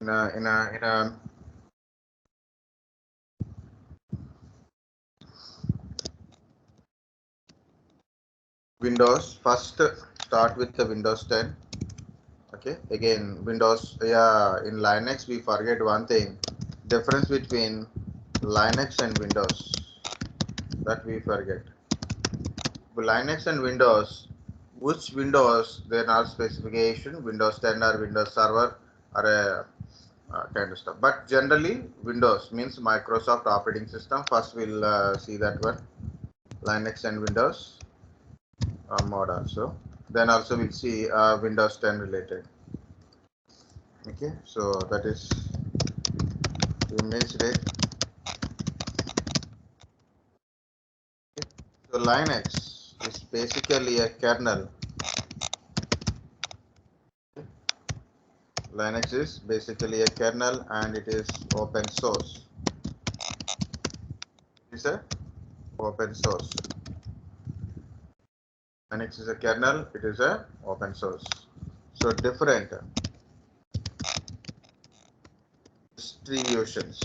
in a Windows. First, start with the Windows 10. Okay, again Windows. Yeah, in Linux we forget one thing. Difference between Linux and Windows, that we forget. Linux and Windows, which Windows there are specification, Windows 10 or Windows Server or a kind of stuff. But generally Windows means Microsoft operating system. First we'll see that one, Linux and Windows mod also. Then also we'll see Windows 10 related. Okay, so that is image rate. Okay. So Linux is basically a kernel. Linux is basically a kernel and it is open source. It is a open source. Linux is a kernel, it is a open source. So different distributions.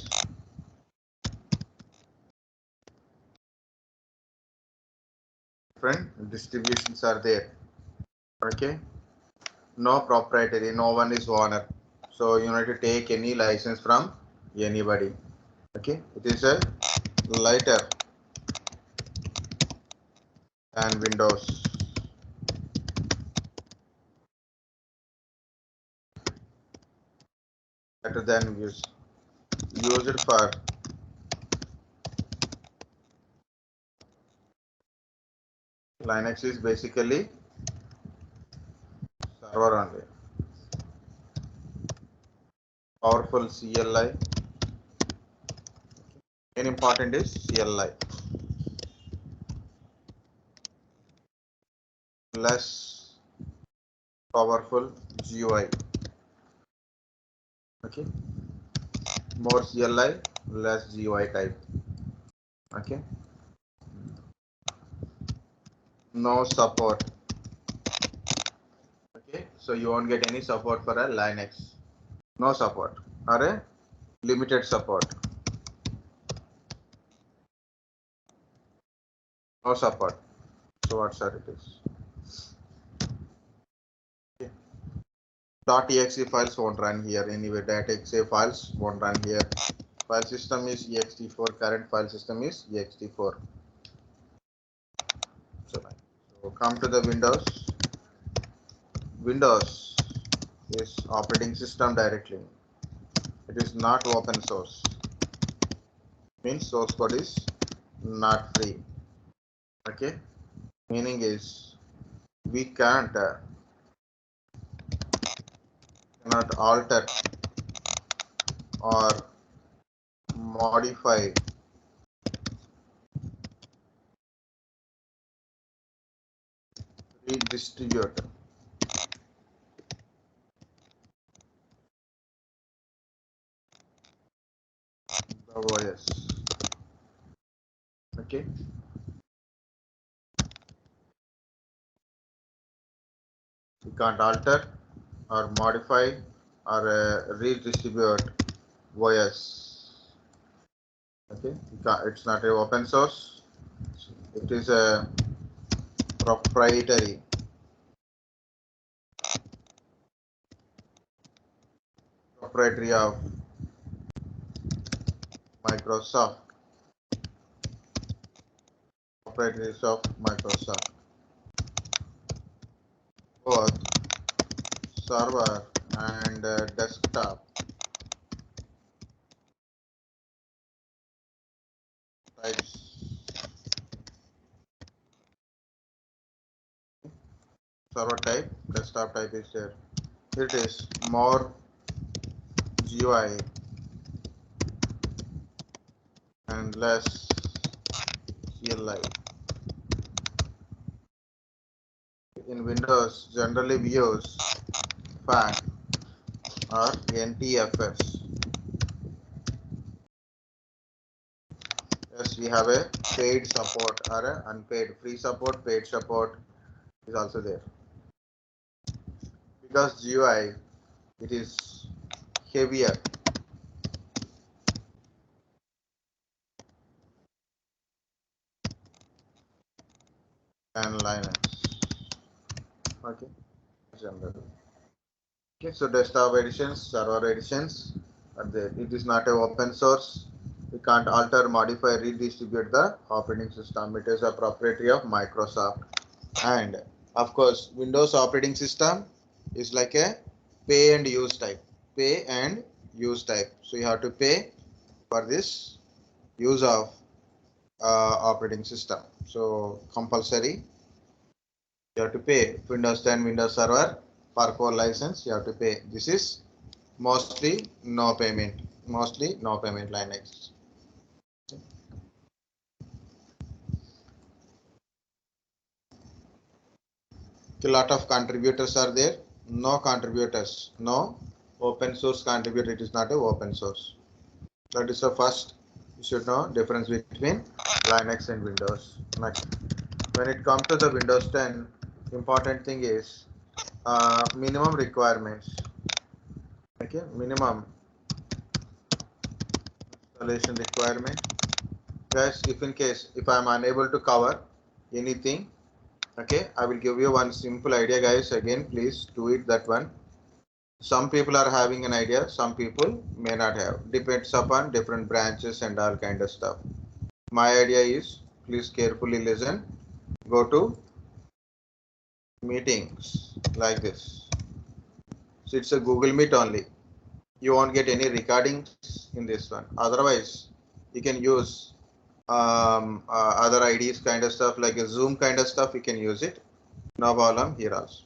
Different distributions are there. Okay. No proprietary, no one is owner. So you need to take any license from anybody. Okay. It is a lighter than Windows. Better than used for Linux is basically server only. Powerful CLI. Main important is CLI. Less powerful GUI. Okay. More CLI, less GUI type. Okay. No support. Okay. So you won't get any support for a Linux. No support or a limited support. No support. So what sir it is? Okay. .exe files won't run here anyway. .exe files won't run here. File system is ext4. Current file system is ext4. So come to the Windows. Windows is operating system directly. It is not open source. Means source code is not free. Okay. Meaning is we cannot alter or modify redistribute the OS. Okay. We can't alter or modify or redistribute OS. Okay. It's not a open source. It is a proprietary. Proprietary of Microsoft. Proprietaries of Microsoft. Both server and desktop types. Server type, desktop type is there. Here it is, more GUI and less CLI. In Windows, generally we use FAT or NTFS. Yes, we have a paid support or a unpaid. Free support, paid support is also there. Because GUI, it is heavier than Linux. Okay, general. Okay, so desktop editions, server editions, it is not an open source. We can't alter, modify, redistribute the operating system. It is a proprietary of Microsoft. And of course, Windows operating system is like a pay and use type. Pay and use type. So you have to pay for this use of operating system. So compulsory, you have to pay. Windows 10, Windows Server for core license, you have to pay. This is mostly no payment. Mostly no payment Linux. A lot of contributors are there. No contributors. No open source contributor. It is not a open source. That is the first. You should know difference between Linux and Windows. Next, when it comes to the Windows 10, important thing is minimum requirements. Okay, minimum installation requirement. Guys, if I am unable to cover anything, okay, I will give you one simple idea, guys. Again, please do it, that one. Some people are having an idea, some people may not have. Depends upon different branches and all kind of stuff. My idea is, please carefully listen. Go to meetings like this. So it's a Google Meet only. You won't get any recordings in this one. Otherwise, you can use other IDs kind of stuff, like a Zoom kind of stuff. You can use it. No problem here also.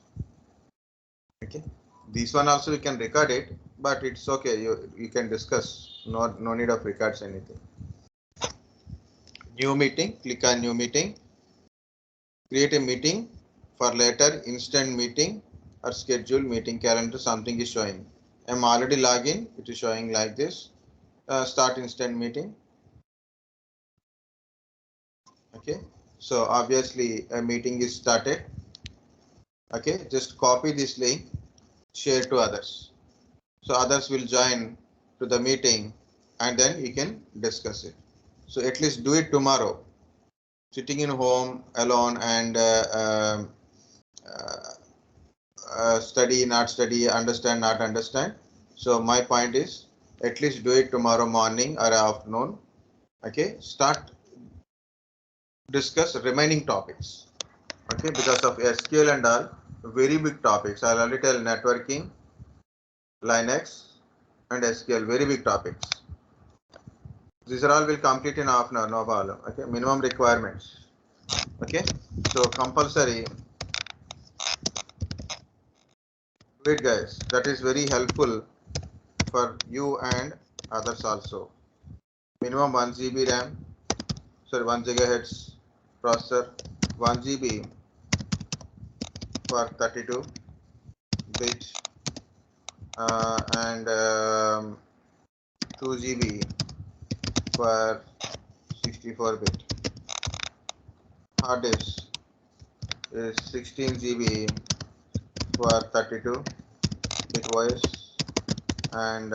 Okay. This one also we can record it, but it's okay. You can discuss. No need of records anything. New meeting. Click on new meeting. Create a meeting for later. Instant meeting or scheduled meeting calendar. Something is showing. I'm already logged in. It is showing like this. Start instant meeting. Okay. So obviously a meeting is started. Okay. Just copy this link. Share to others. So others will join to the meeting and then you can discuss it. So at least do it tomorrow. Sitting in home alone and study, not study, understand, not understand. So my point is, at least do it tomorrow morning or afternoon. Okay, start discuss remaining topics. Okay, because of SQL and all, very big topics. I'll already tell networking, Linux, and SQL, very big topics. These are all will complete in half an hour, no problem. Okay, minimum requirements. Okay, so compulsory. Wait, guys, that is very helpful for you and others also. Minimum 1 GB RAM, sorry, 1 gigahertz processor, 1 GB for 32 bit, and 2 GB for 64 bit. Hard disk is 16 GB for 32 bit OS and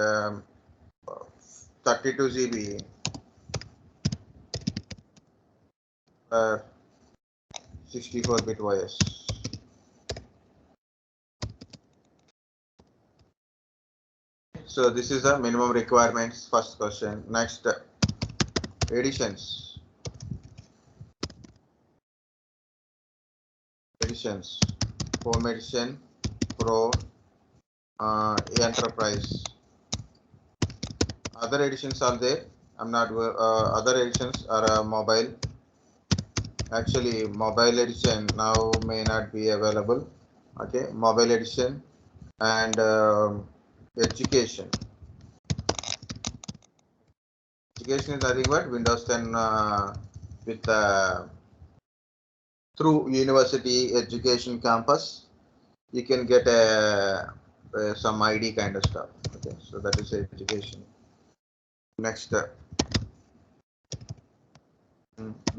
32 GB for 64 bit OS. So this is the minimum requirements. First question. Next, editions. Home edition, Pro, Enterprise. Other editions are there. I'm not. Other editions are mobile. Actually, mobile edition now may not be available. Okay, mobile edition and education. Education is nothing but Windows 10 with through university education campus. You can get some ID kind of stuff. Okay, so that is education. Next,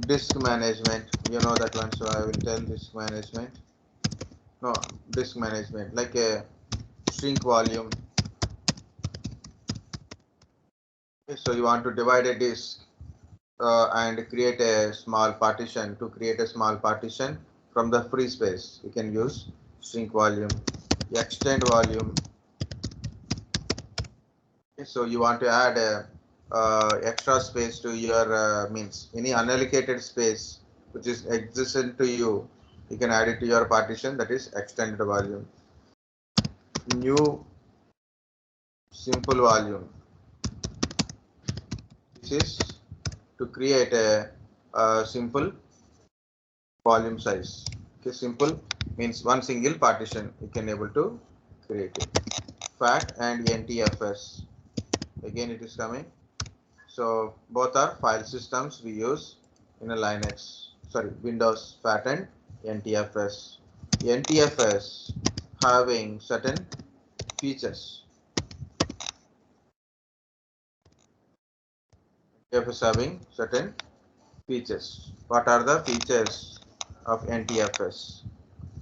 disk management. You know that one, so I will tell disk management. No, disk management like a shrink volume, Okay, so you want to divide a disk and create a small partition. To create a small partition from the free space, you can use shrink volume, extend volume. Okay, so you want to add a extra space to your means any unallocated space which is existent to you. You can add it to your partition, that is extended volume. New simple volume. This is to create a simple volume size. Okay, simple means one single partition you can able to create it. FAT and NTFS. Again, it is coming. So both are file systems we use in a Linux. Sorry, Windows FAT and NTFS. NTFS having certain features. NTFS having certain features. What are the features of NTFS?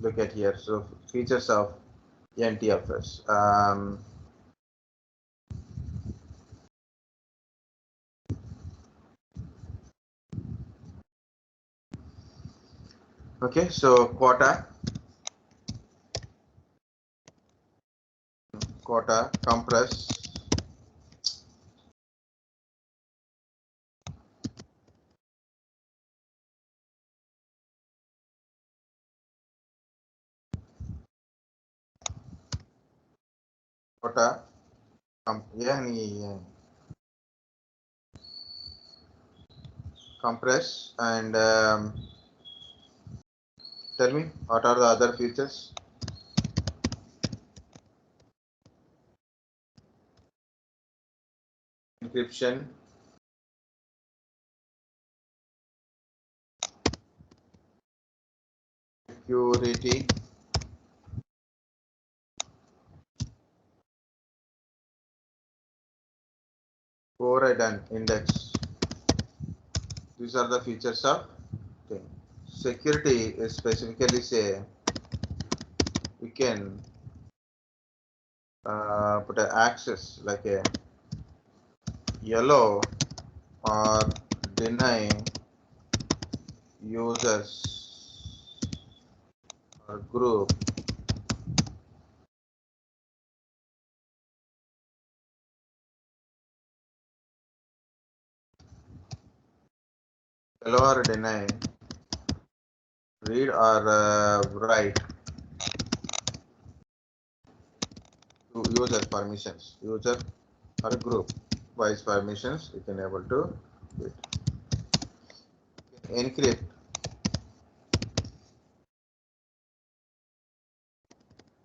Look at here. So features of NTFS. Okay, so quota compress, quota yeah, compress and tell me what are the other features? Encryption, security, override and index. These are the features of thing. Security is specifically say we can put an access like a yellow or deny users or group allow or deny read or write to user permissions, user or group wise permissions you can able to do it. Encrypt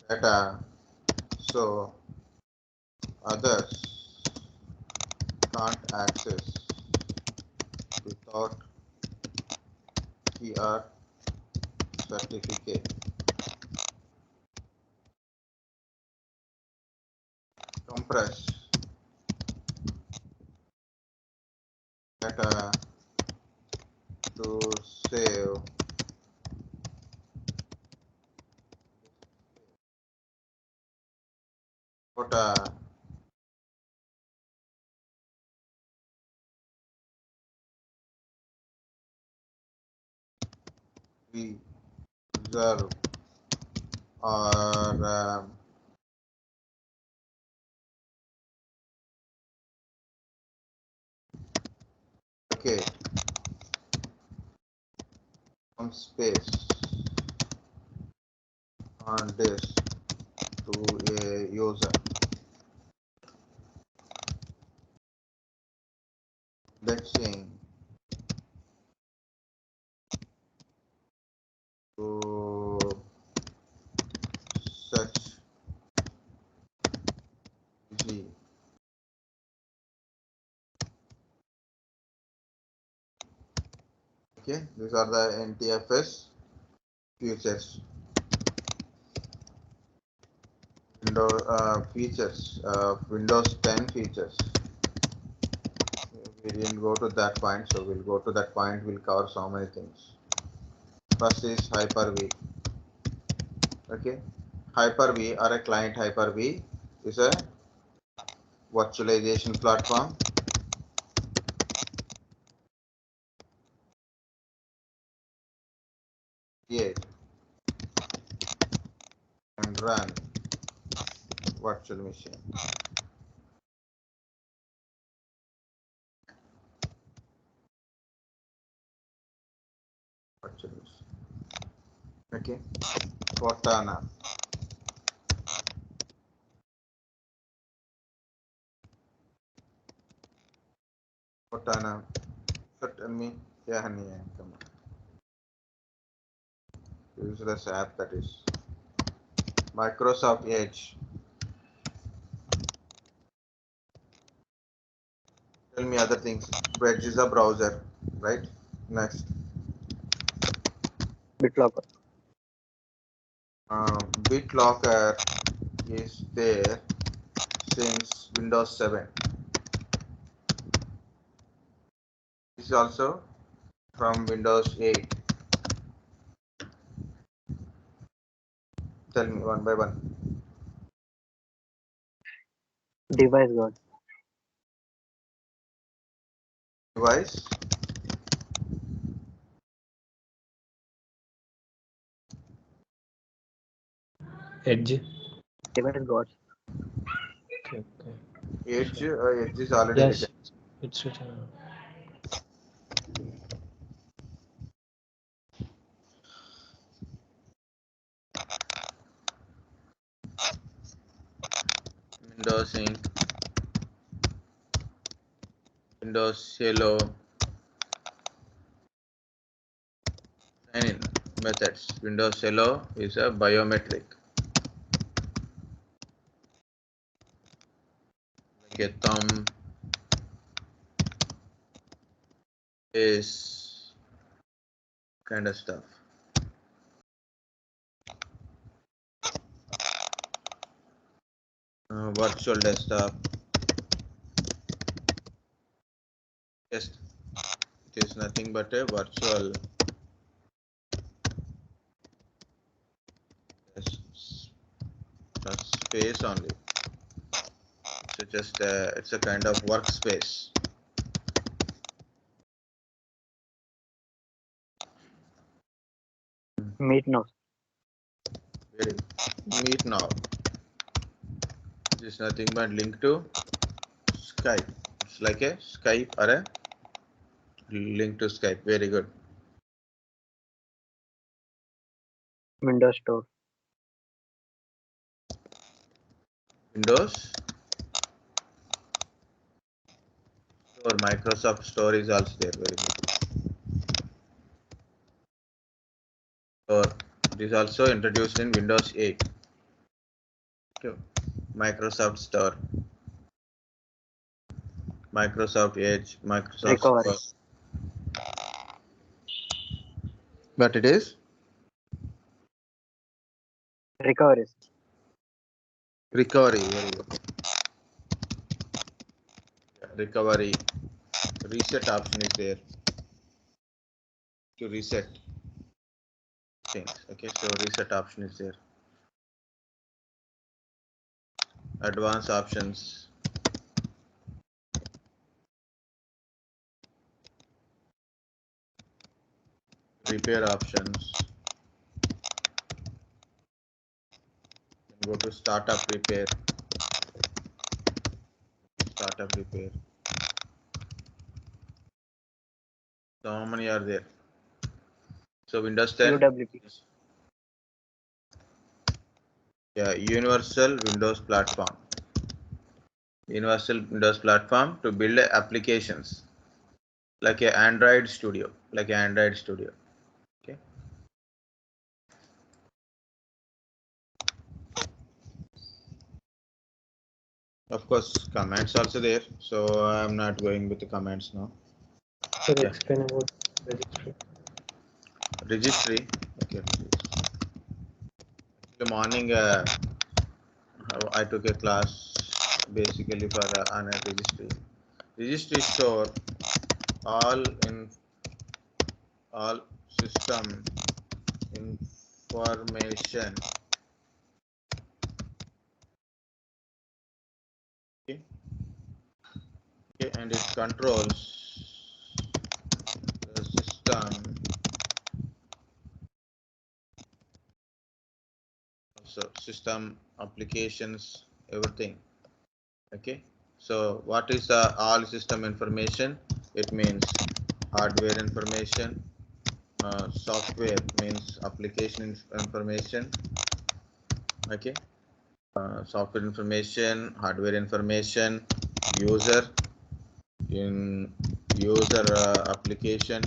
data so others can't access without PR certificate. Compress data to save quota reserve or okay some space on disk to a user. Indexing to such G. Okay, these are the NTFS features. Windows 10 features. We didn't go to that point, so we'll go to that point. We'll cover so many things. First is Hyper-V. Okay, Hyper-V or a client Hyper-V is a virtualization platform create and run virtual machine. Virtual machine. Okay. Cortana. Cortana. So tell me, क्या नहीं है इनका useless app, that is Microsoft Edge. Tell me other things. Edge is a browser, right? Next. BitLocker. BitLocker is there since Windows 7. This is also from Windows 8. Tell me one by one. Device guard. Device. Edge. Device guard. Okay. Edge. Edge is already Yes, written. it's written. Windows Ink. Windows Hello. Sign in methods. Windows Hello is a biometric. Like a thumb, face, kind of stuff. Virtual desktop. Just it is nothing but a virtual space only. So just it's a kind of workspace. Meet now. Meet now. This is nothing but link to Skype. It's like a Skype or a link to Skype. Very good. Windows Store. Windows Store. Microsoft Store is also there. Very good. Store. It is also introduced in Windows 8. Okay. Microsoft Store. Microsoft Edge. Microsoft Recovery. Store. But it is Recoveries. recovery. Very good. Recovery. Reset option is there to reset things. Okay, so reset option is there. Advanced options. Repair options. Go to startup repair. Startup repair. So how many are there? So Windows 10. UWP. Yeah, Universal Windows Platform. Universal Windows Platform to build applications like a Android Studio. Okay. Of course, commands also there. So I'm not going with the commands now. Sir, Yeah. explain about registry. Registry. Okay. In the morning, I took a class basically for on a registry. Registry store all system information. Okay. Okay, and it controls the system also system applications, everything. Okay, so what is the all system information? It means hardware information, software means application information. Okay, software information, hardware information, user in user application,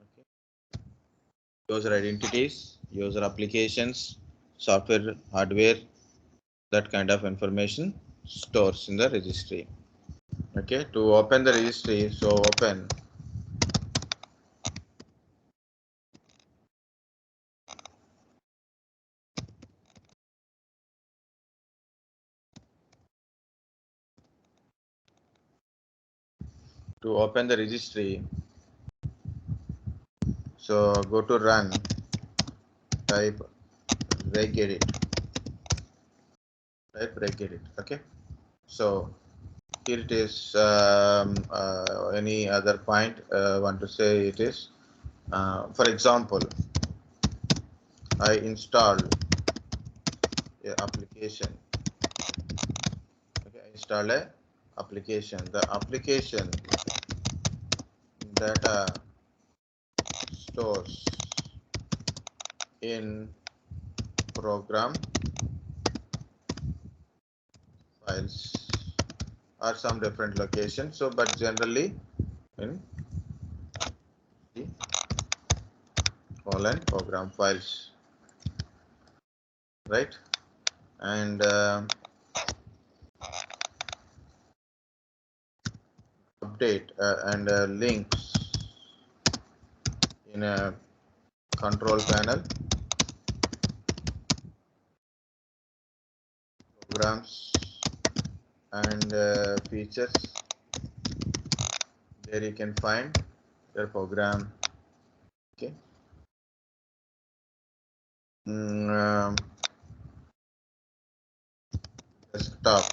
okay. User identities, user applications, software, hardware, that kind of information stores in the registry. Okay, to open the registry, so open the registry, so go to run, type regedit, okay. So here it is. Any other point want to say it is, for example, I install a application. Okay, I install a application. The application data stores in program files or some different location. So, but generally in the colon program files, right? And update and links in a control panel, programs and features. There you can find your program. Okay. Desktop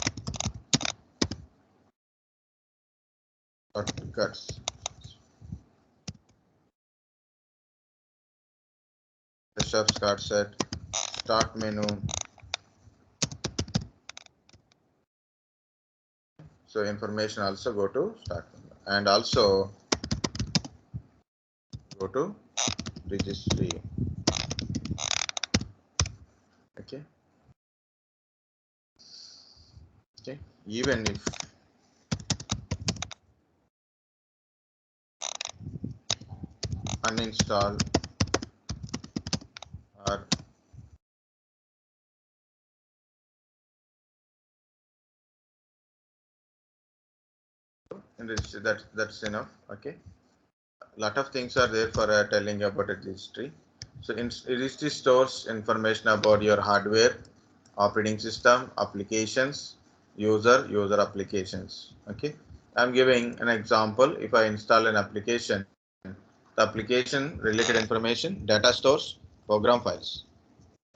shortcuts. Desktop start set, start menu. So information also go to start menu and also go to registry. Okay. Okay. Even if uninstall or in registry, that's enough. Okay. Lot of things are there for telling about a registry. So in registry stores information about your hardware, operating system, applications, user applications. Okay, I'm giving an example. If I install an application, the application related information, data stores, program files.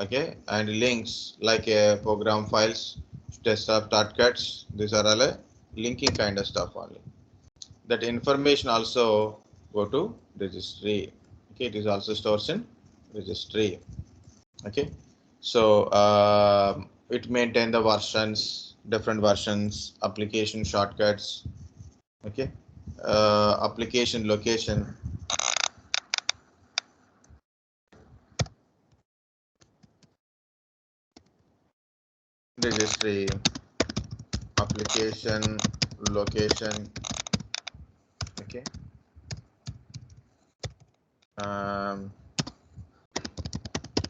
Okay, and links like program files, desktop shortcuts. These are all linking kind of stuff only. That information also go to registry. Okay, it is also stores in registry. Okay, so it maintain the versions, different versions, application shortcuts. Okay, application location, registry, application location. Okay,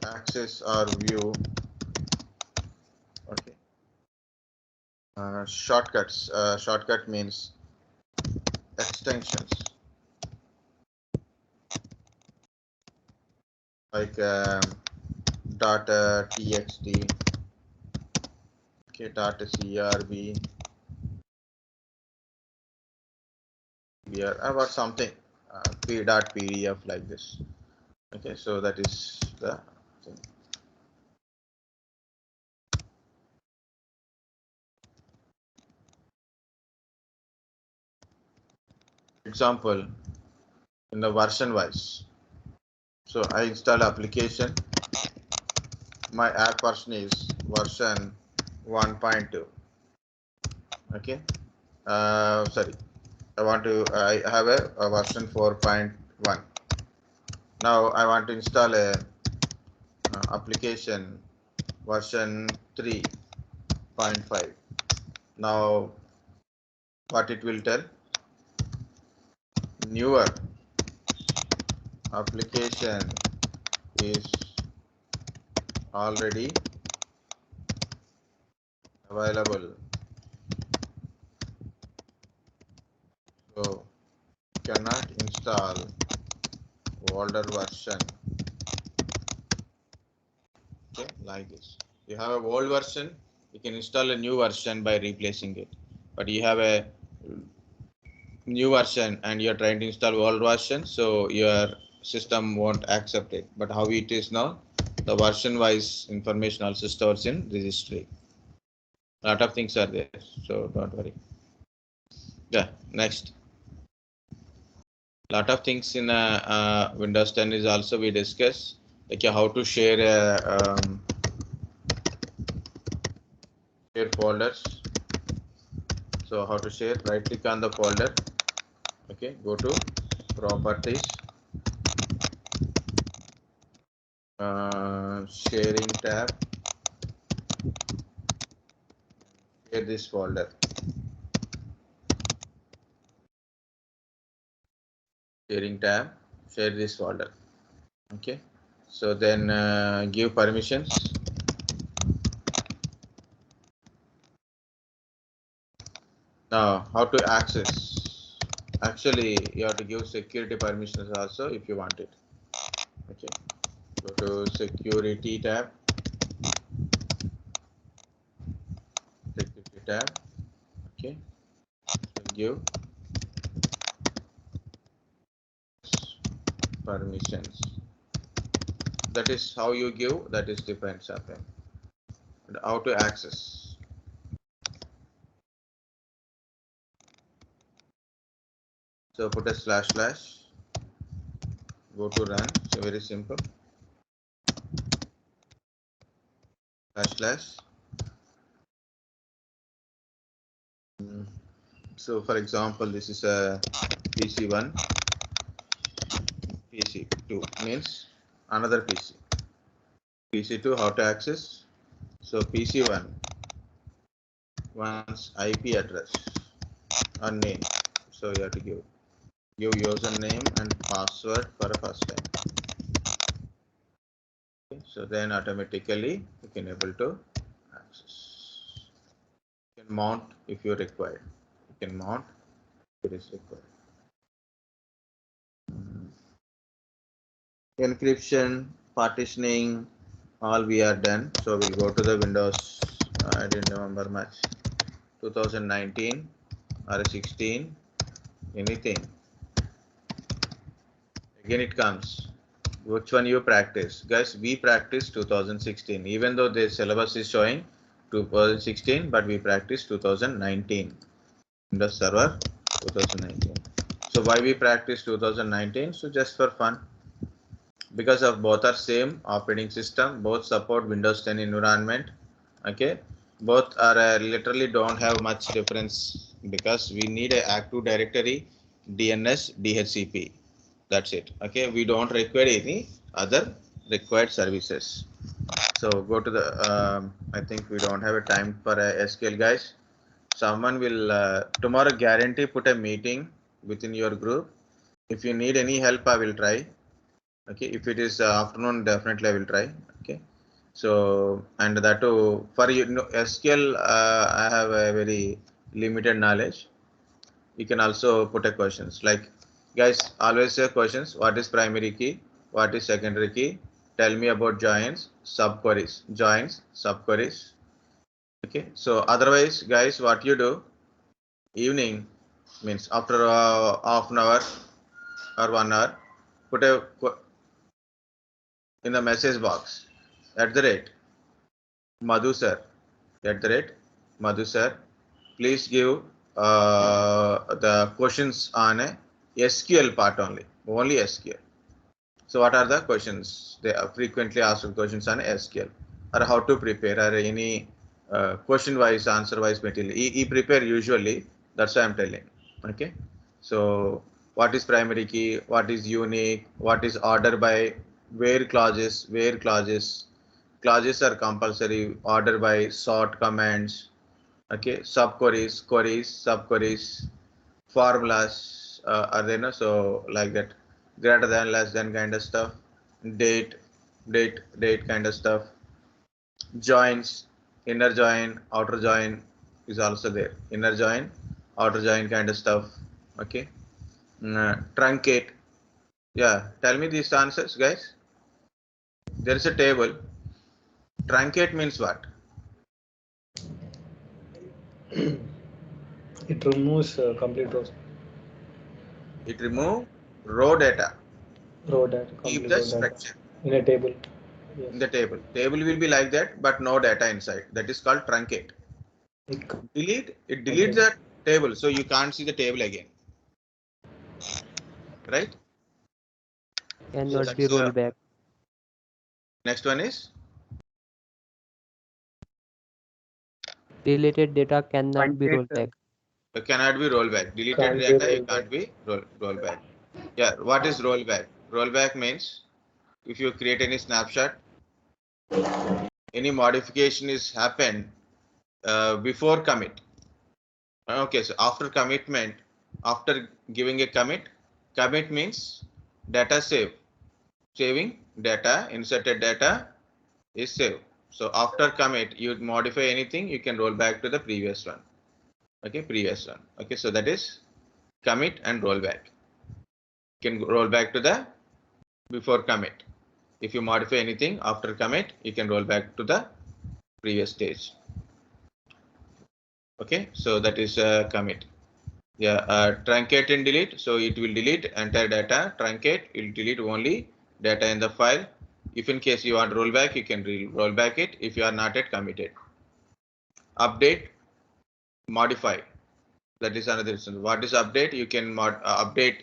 access or view. Okay, shortcuts. Shortcut means extensions like .txt, okay, .crv, about something .pdf like this. Okay, so that is the thing. Example in the version wise. So I install application my app version is version 1.2. Okay. Sorry, I have a version 4.1. Now I want to install a application version 3.5. Now what it will tell? Newer application is already available, so cannot install older version. Okay, like this. You have an old version, you can install a new version by replacing it. But you have a new version and you're trying to install old version, so your system won't accept it. But how it is now, the version wise information also stores in registry. A lot of things are there, so don't worry. Yeah, next. Lot of things in Windows 10 is also we discuss, like how to share share folders. So how to share? Right click on the folder. Okay, go to properties, sharing tab, share this folder. Sharing tab, share this folder. Okay, so then give permissions. Now how to access? Actually, you have to give security permissions also if you want it. Okay, go to security tab, security tab. Okay, so give permissions. That is how you give. That is depends on them. And how to access? So put a slash slash. Go to run. So very simple. Slash slash. So for example, this is a PC1, PC2 means another PC. PC2 how to access? So PC1 wants IP address and name. So you have to give username and password for a first time. Okay, so then automatically you can able to access. You can mount if you require. You can mount if it is required. Encryption, partitioning, all we are done. So we'll go to the Windows. I didn't remember much. 2019 or 16, anything. Again it comes. Which one you practice? Guys, we practice 2016. Even though the syllabus is showing 2016, but we practice 2019. Windows Server 2019. So why we practice 2019? So just for fun. Because of both are same operating system, both support Windows 10 environment. Okay, both are literally don't have much difference because we need a Active Directory, DNS, DHCP. That's it. Okay, we don't require any other required services. So go to the. I think we don't have a time for a SQL, guys. Someone will tomorrow guarantee put a meeting within your group. If you need any help, I will try. Okay, if it is afternoon, definitely I will try. Okay, so and that too for you know, SQL, I have a very limited knowledge. You can also put a questions like, guys, always say questions. What is primary key? What is secondary key? Tell me about joins, subqueries, joins, subqueries. Okay, so otherwise, guys, what you do evening means after half an hour or 1 hour, put a in the message box @ Madhu sir, Madhu sir, please give the questions on a SQL part only SQL. So what are the questions? They are frequently asked questions on SQL. or how to prepare, or any question wise, answer wise material. He prepare usually. That's why I'm telling. Okay. So what is primary key? What is unique? What is order by? Where clauses? Where clauses? Clauses are compulsory. Order by sort commands. Okay. Subqueries, queries, subqueries, formulas are there. No? So like that, greater than, less than kind of stuff. Date, date kind of stuff. Joins, inner join, outer join is also there. Inner join, outer join kind of stuff. Okay. Truncate. Yeah, tell me these answers, guys. There is a table. Truncate means what? It removes complete rows. It remove row data. Row data, Keep complete the row data structure in a table. Yes. in the table. Table will be like that, but no data inside. That is called truncate. Delete. It deletes the table, so you can't see the table again. Right? Cannot be rolled back. Next one is Deleted data cannot be rolled back. cannot be rollback. Deleted Can't be data you rolled can't be rollback. Yeah, what is rollback? Rollback means if you create any snapshot, any modification is happened before commit. Okay, so after commitment, after giving a commit means data save. Saving data, inserted data is saved. So after commit, you modify anything, you can roll back to the previous one. Okay, previous one. Okay, so that is commit and rollback. You can roll back to the before commit. If you modify anything after commit, you can roll back to the previous stage. Okay, so that is commit. Yeah, truncate and delete. So it will delete entire data. Truncate, it will delete only data in the file. If in case you want rollback, you can roll back it if you are not yet committed. Update, modify. That is another reason. What is update? You can update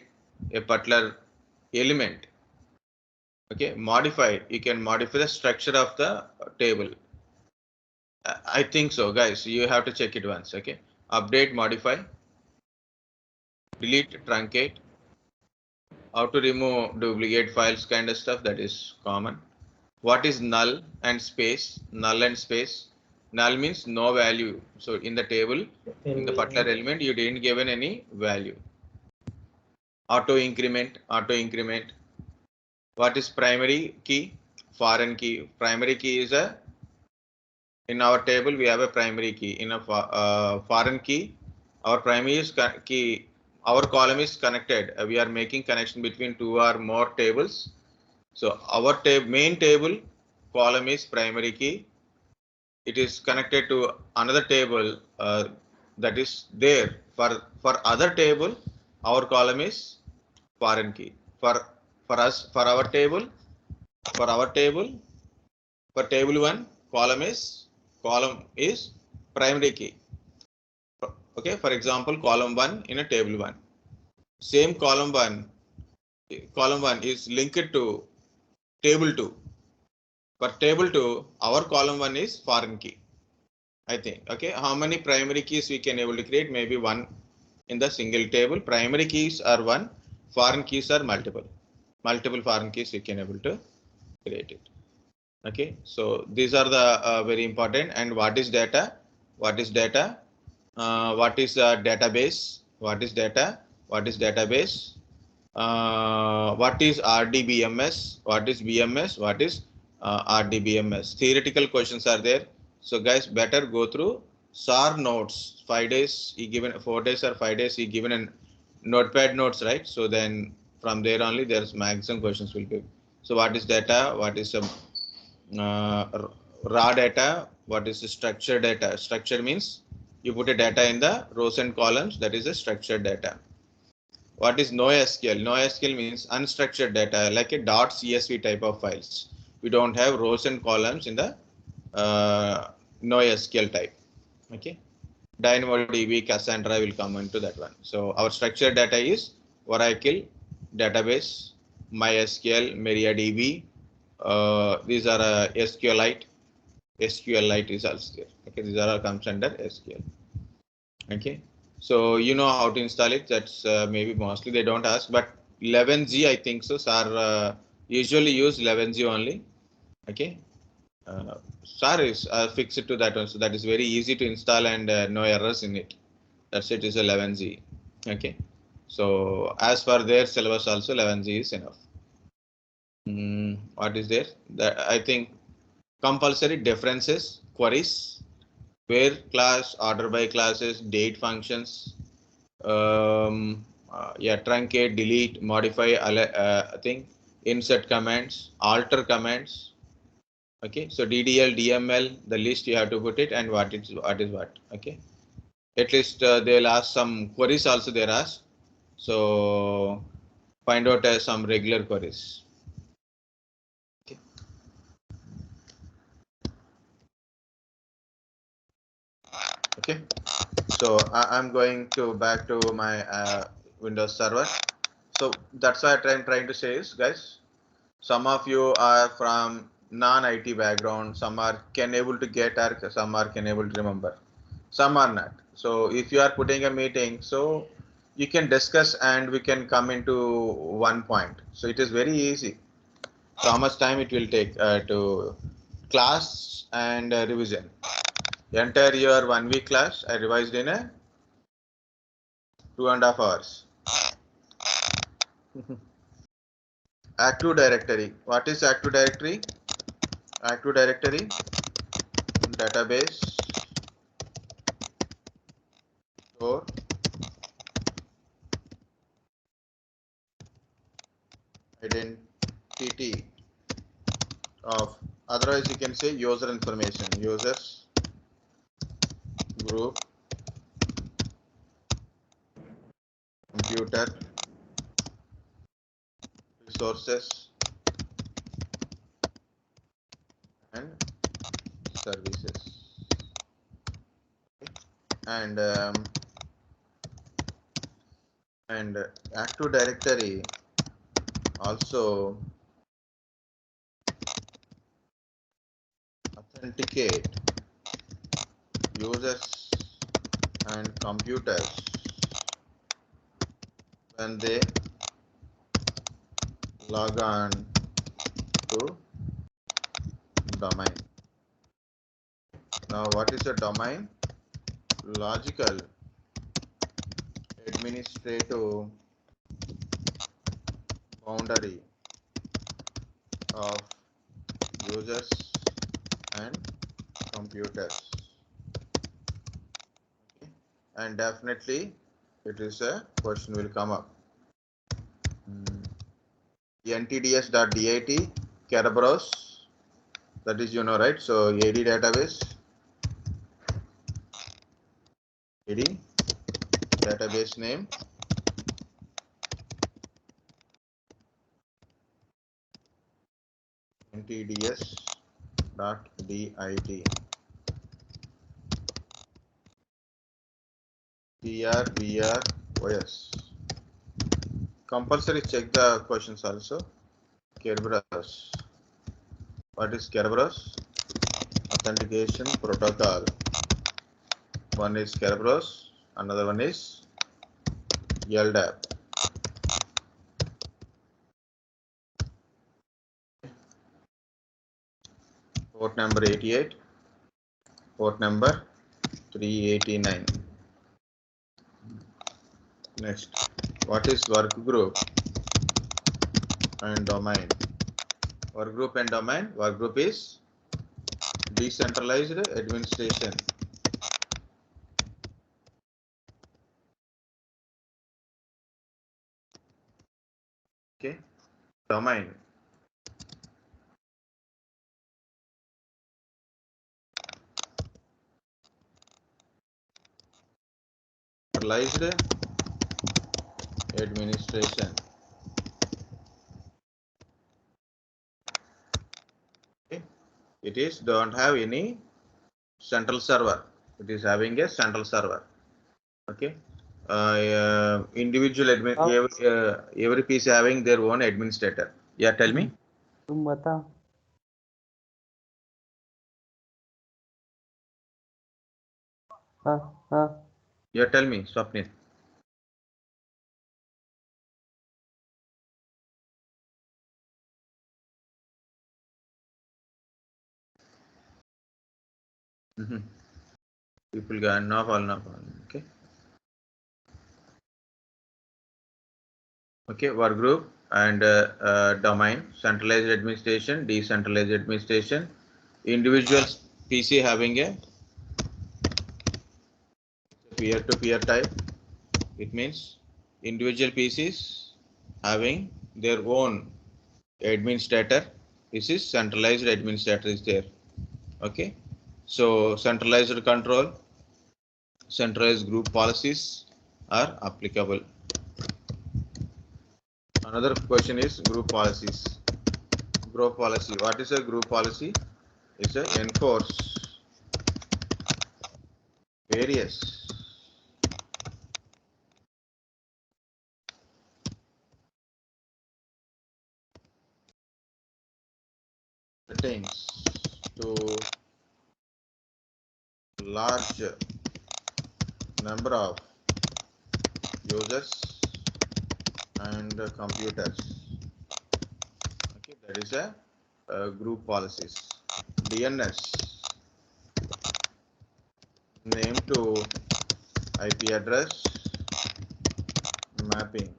a particular element. Okay, modify. You can modify the structure of the table. I think so, guys. You have to check it once. Okay, update, modify, delete, truncate. How to remove duplicate files, kind of stuff, that is common. What is null and space? Null and space. Null means no value. So in the table, in the particular element, you didn't given any value. Auto increment, auto increment. What is primary key? Foreign key. Primary key is a, in our table we have a primary key. In a foreign key, our primary is key. Our column is connected. We are making connection between two or more tables. So our main table column is primary key. It is connected to another table that is there. For other table, our column is foreign key. For us, for our table, for table 1, column is primary key. Okay, for example, column 1 in a table 1. Same column 1 is linked to table 2. For table 2, our column 1 is foreign key. I think. Okay, how many primary keys we can able to create? Maybe 1 in the single table. Primary keys are 1, foreign keys are multiple. Multiple foreign keys we can able to create it. Okay, so these are the very important. And what is data? What is data? What is database? What is data? What is database? What is RDBMS? What is BMS? What is RDBMS? Theoretical questions are there. So guys, better go through SAR notes. 5 days, he given 4 days or 5 days, he given a notepad notes, right? So then from there only there's maximum questions will be. So what is data? What is raw data? What is the structured data? Structured means you put a data in the rows and columns. That is a structured data. What is NoSQL? NoSQL means unstructured data, like a .csv type of files. We don't have rows and columns in the NoSQL type. Okay. DynamoDB, Cassandra will come into that one. So our structured data is Oracle database, MySQL, MariaDB. These are SQLite. SQLite is also there. Okay, these are all comes under SQL. Okay, so you know how to install it. That's maybe mostly they don't ask, but 11G I think so. Sir usually use 11G only. Okay, sir is fixed to that one, so that is very easy to install and no errors in it. That's it is 11G. Okay, so as for their syllabus also 11G is enough. What is there? That I think compulsory differences queries, where class, order by classes, date functions, yeah, truncate, delete, modify, thing, insert commands, alter commands. Okay, so DDL, DML, the list you have to put it and what is what. Okay, at least they'll ask some queries also there asked. So find out some regular queries. Okay. Okay. So I'm going to back to my Windows server. So that's what I'm trying to say is, guys, some of you are from non-IT background, some are able to get or some are able to remember, some are not. So if you are putting a meeting, so you can discuss and we can come into one point. So it is very easy. So how much time it will take to class and revision? Entire year 1 week class I revised in a 2.5 hours. Active Directory. What is Active Directory? Active Directory, database, store, identity of, otherwise you can say user information, users, group, computer, resources, and services. And Active Directory also authenticate users and computers when they log on to domain. Now what is a domain? Logical administrative boundary of users and computers. Okay. And definitely it is a question will come up. ntds.dat Kerberos, that is, you know, right? So AD database, AD database name, ntds.dit TRBROS. Compulsory check the questions also. Kerberos. What is Kerberos? Authentication protocol. One is Kerberos, another one is LDAP. Port number 88, port number 389. Next, what is work group and domain? Work group and domain. Work group is decentralized administration. Okay, domain. Decentralized administration. Okay. It is don't have any central server. It is having a central server. Okay. Individual admin, every piece having their own administrator. Yeah, tell me. तुम बता Yeah, tell me, Swapnil. People got no problem. Okay. Okay, work group and domain, centralized administration, decentralized administration, individual PC having a peer-to-peer type. It means individual PCs having their own administrator. This is centralized administrator is there. Okay, so centralized control, centralized group policies are applicable. Another question is group policies. Group policy. What is a group policy? It's a enforce various pertains to large number of users and computers. Okay, that is a group policies. DNS, name to IP address mapping.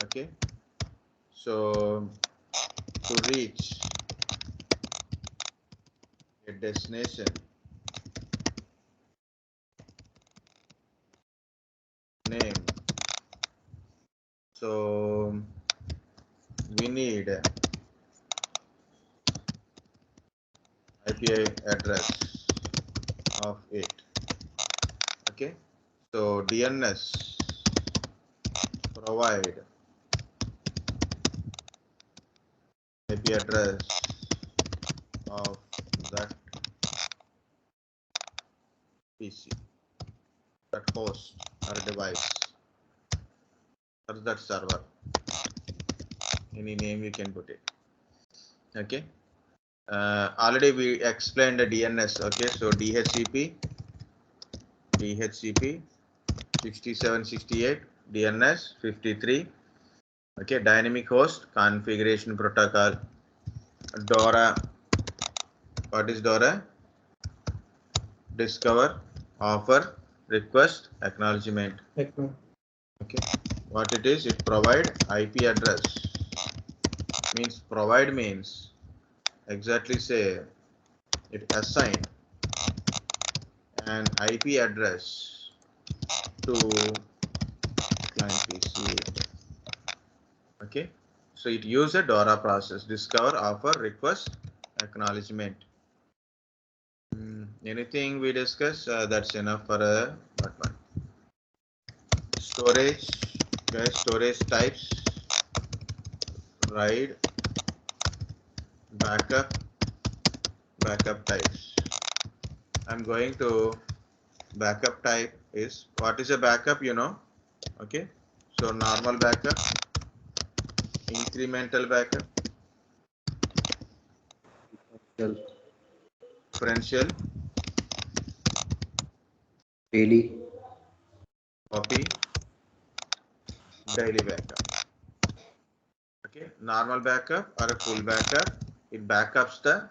Okay, so to reach a destination name, so we need IP address of it. Okay, so DNS provide IP address of that PC, that host or device or that server. Any name you can put it. Okay. Already we explained the DNS. Okay, so DHCP 6768, DNS 53. Okay, dynamic host configuration protocol. DORA. What is DORA? Discover, offer, request, acknowledgement. Okay, what it is? It provide IP address. Means provide means exactly say it assign an IP address to client PC. Okay, so it use a DORA process: discover, offer, request, acknowledgement. Anything we discuss? That's enough for a that one. Storage, guys. Storage types: RAID, backup types. I'm going to backup type is, what is a backup, you know? Okay, so normal backup, incremental backup, differential, daily, copy, daily backup. Okay, normal backup or a full backup, it backups the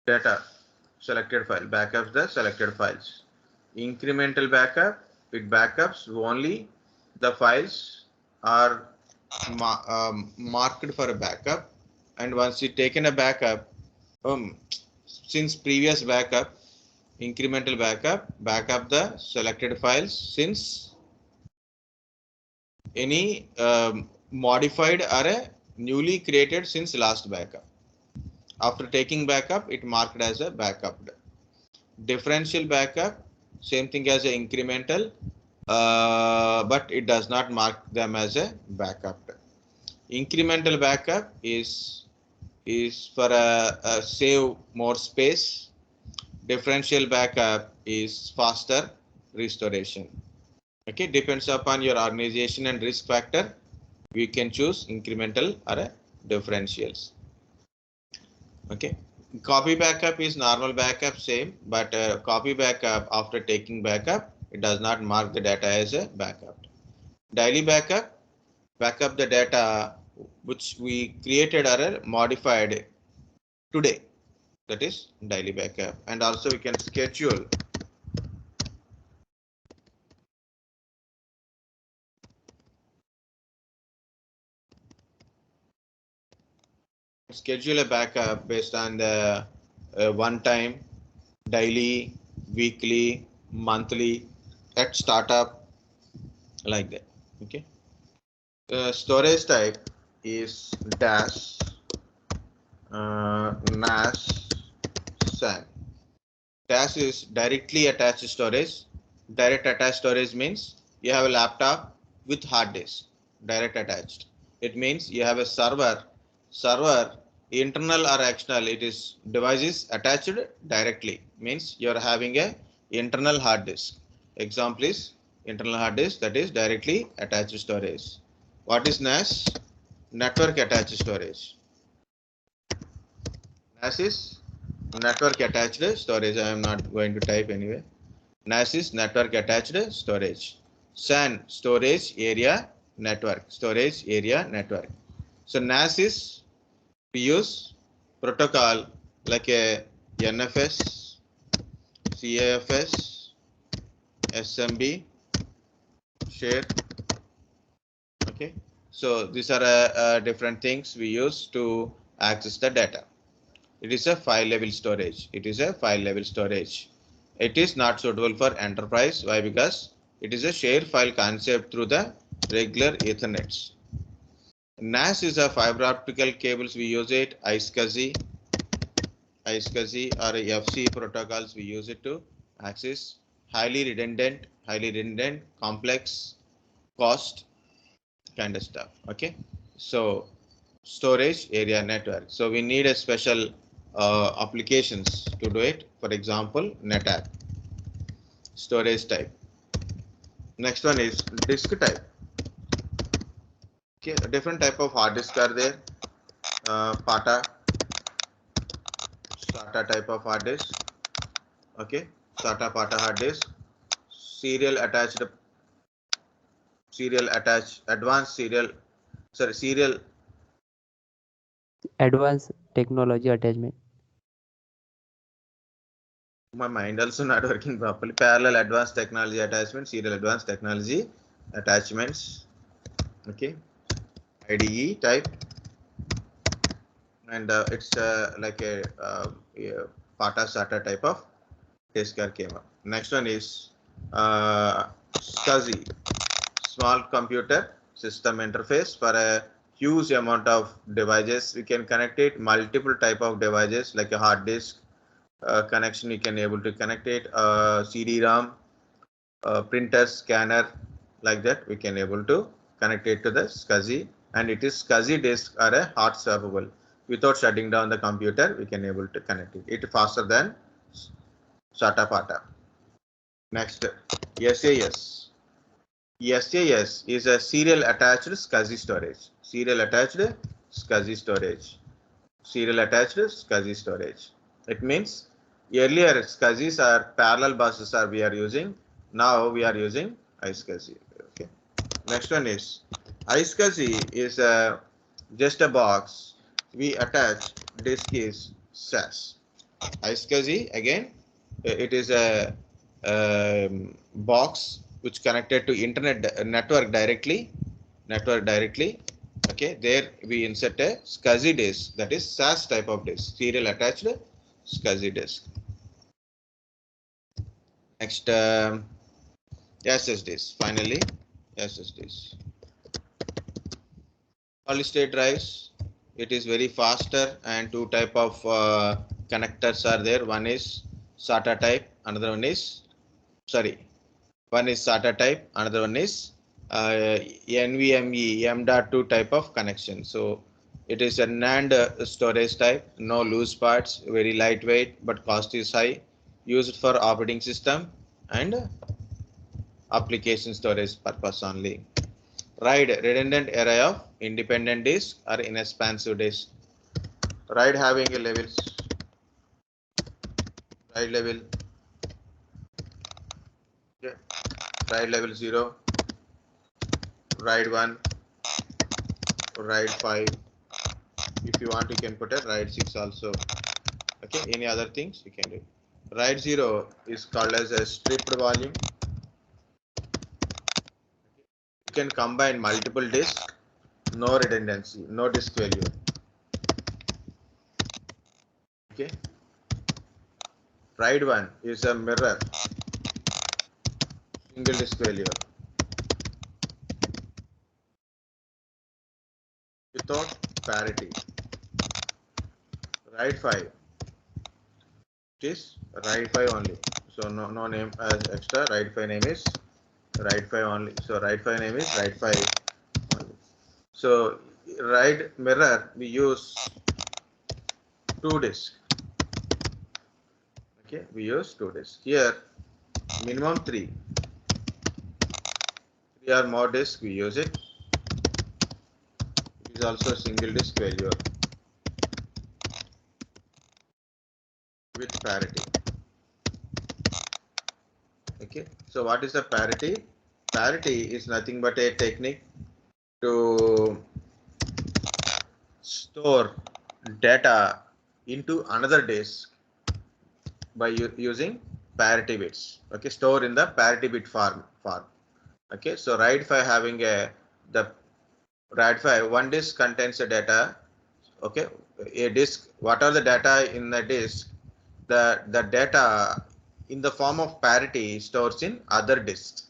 data, selected file, backups the selected files. Incremental backup, it backups only the files are marked for a backup, and once you taken a backup, since previous backup, incremental backup the selected files since any modified or a newly created since last backup. After taking backup, it marked as a backup. Differential backup, same thing as a incremental, but it does not mark them as a backup. Incremental backup is for a save more space. Differential backup is faster restoration. Okay, depends upon your organization and risk factor. We can choose incremental or differentials. Okay, Copy backup is normal backup, same, but copy backup after taking backup, it does not mark the data as a backup. Daily backup, backup the data which we created or modified today. That is daily backup. And also we can schedule a backup based on the one time, daily, weekly, monthly, at startup, like that. Okay. Storage type is dash NAS SAN. Dash is directly attached storage. Direct attached storage means you have a laptop with hard disk direct attached. It means you have a server internal or external. It is devices attached directly, means you are having a internal hard disk. Example is internal hard disk, that is directly attached storage. What is NAS? Network attached storage. NAS is network attached storage. I am not going to type anyway. NAS is network attached storage. SAN, storage area network. Storage area network. So NAS is, we use protocol like a NFS, CAFS, SMB, share. Okay. So these are different things we use to access the data. It is a file level storage. It is a file level storage. It is not suitable for enterprise. Why? Because it is a share file concept through the regular Ethernets. NAS is a fiber optical cables. We use it. iSCSI or FC protocols. We use it to access highly redundant, complex, cost kind of stuff. Okay. So storage area network. So we need a special applications to do it. For example, NetApp. Storage type. Next one is disk type. Okay, a different type of hard disk are there. PATA, SATA type of hard disk. Okay, SATA, PATA hard disk. Serial attached, advanced serial. Advanced technology attachment. My mind also not working properly. Parallel advanced technology attachment, serial advanced technology attachments. Okay, IDE type, and it's like a PATA SATA type of disk came up. Next one is SCSI, small computer system interface. For a huge amount of devices, we can connect it multiple type of devices like a hard disk. Connection, you can able to connect it, CD-ROM, printer, scanner, like that we can able to connect it to the SCSI, and it is SCSI disk are a hot swappable. Without shutting down the computer, we can able to connect it. It faster than SATA PATA. Next, SAS. SAS is a serial attached SCSI storage. Serial attached SCSI storage. Serial attached SCSI storage. It means earlier SCSIs are parallel buses are we are using. Now we are using iSCSI. Okay. Next one is iSCSI is just a box. We attach disk is SAS. iSCSI again, it is a box which connected to internet network directly. Okay, there we insert a SCSI disk, that is SAS type of disk, serial attached SCSI disk. Next, SSDs. Finally, SSDs. Solid state drives. It is very faster, and two type of connectors are there. One is SATA type, another one is SATA type, another one is NVMe M.2 type of connection. So it is a NAND storage type, no loose parts, very lightweight, but cost is high. Used for operating system and application storage purpose only. RAID, redundant array of independent disk or inexpansive disk. RAID having a levels write level, okay, write level 0, write 1, write 5. If you want, you can put a write 6 also. Okay, any other things you can do. Write 0 is called as a stripped volume. You can combine multiple disks, no redundancy, no disk failure. Okay. Write 1 is a mirror, single disk failure. Without parity. Write 5. It is write 5 only. So no name as extra. Write 5 name is write 5 only. So write 5 name is write 5 only. So write mirror we use 2 disks. Okay, we use 2 disks. Here minimum 3. 3 or more disks we use it. It is also single disk failure with parity. Okay, so what is the parity? Parity is nothing but a technique to store data into another disk by using parity bits. Okay, store in the parity bit form. Okay, so RAID 5 having the RAID 5 one disk contains the data. Okay, a disk. What are the data in the disk? The data in the form of parity stores in other disks.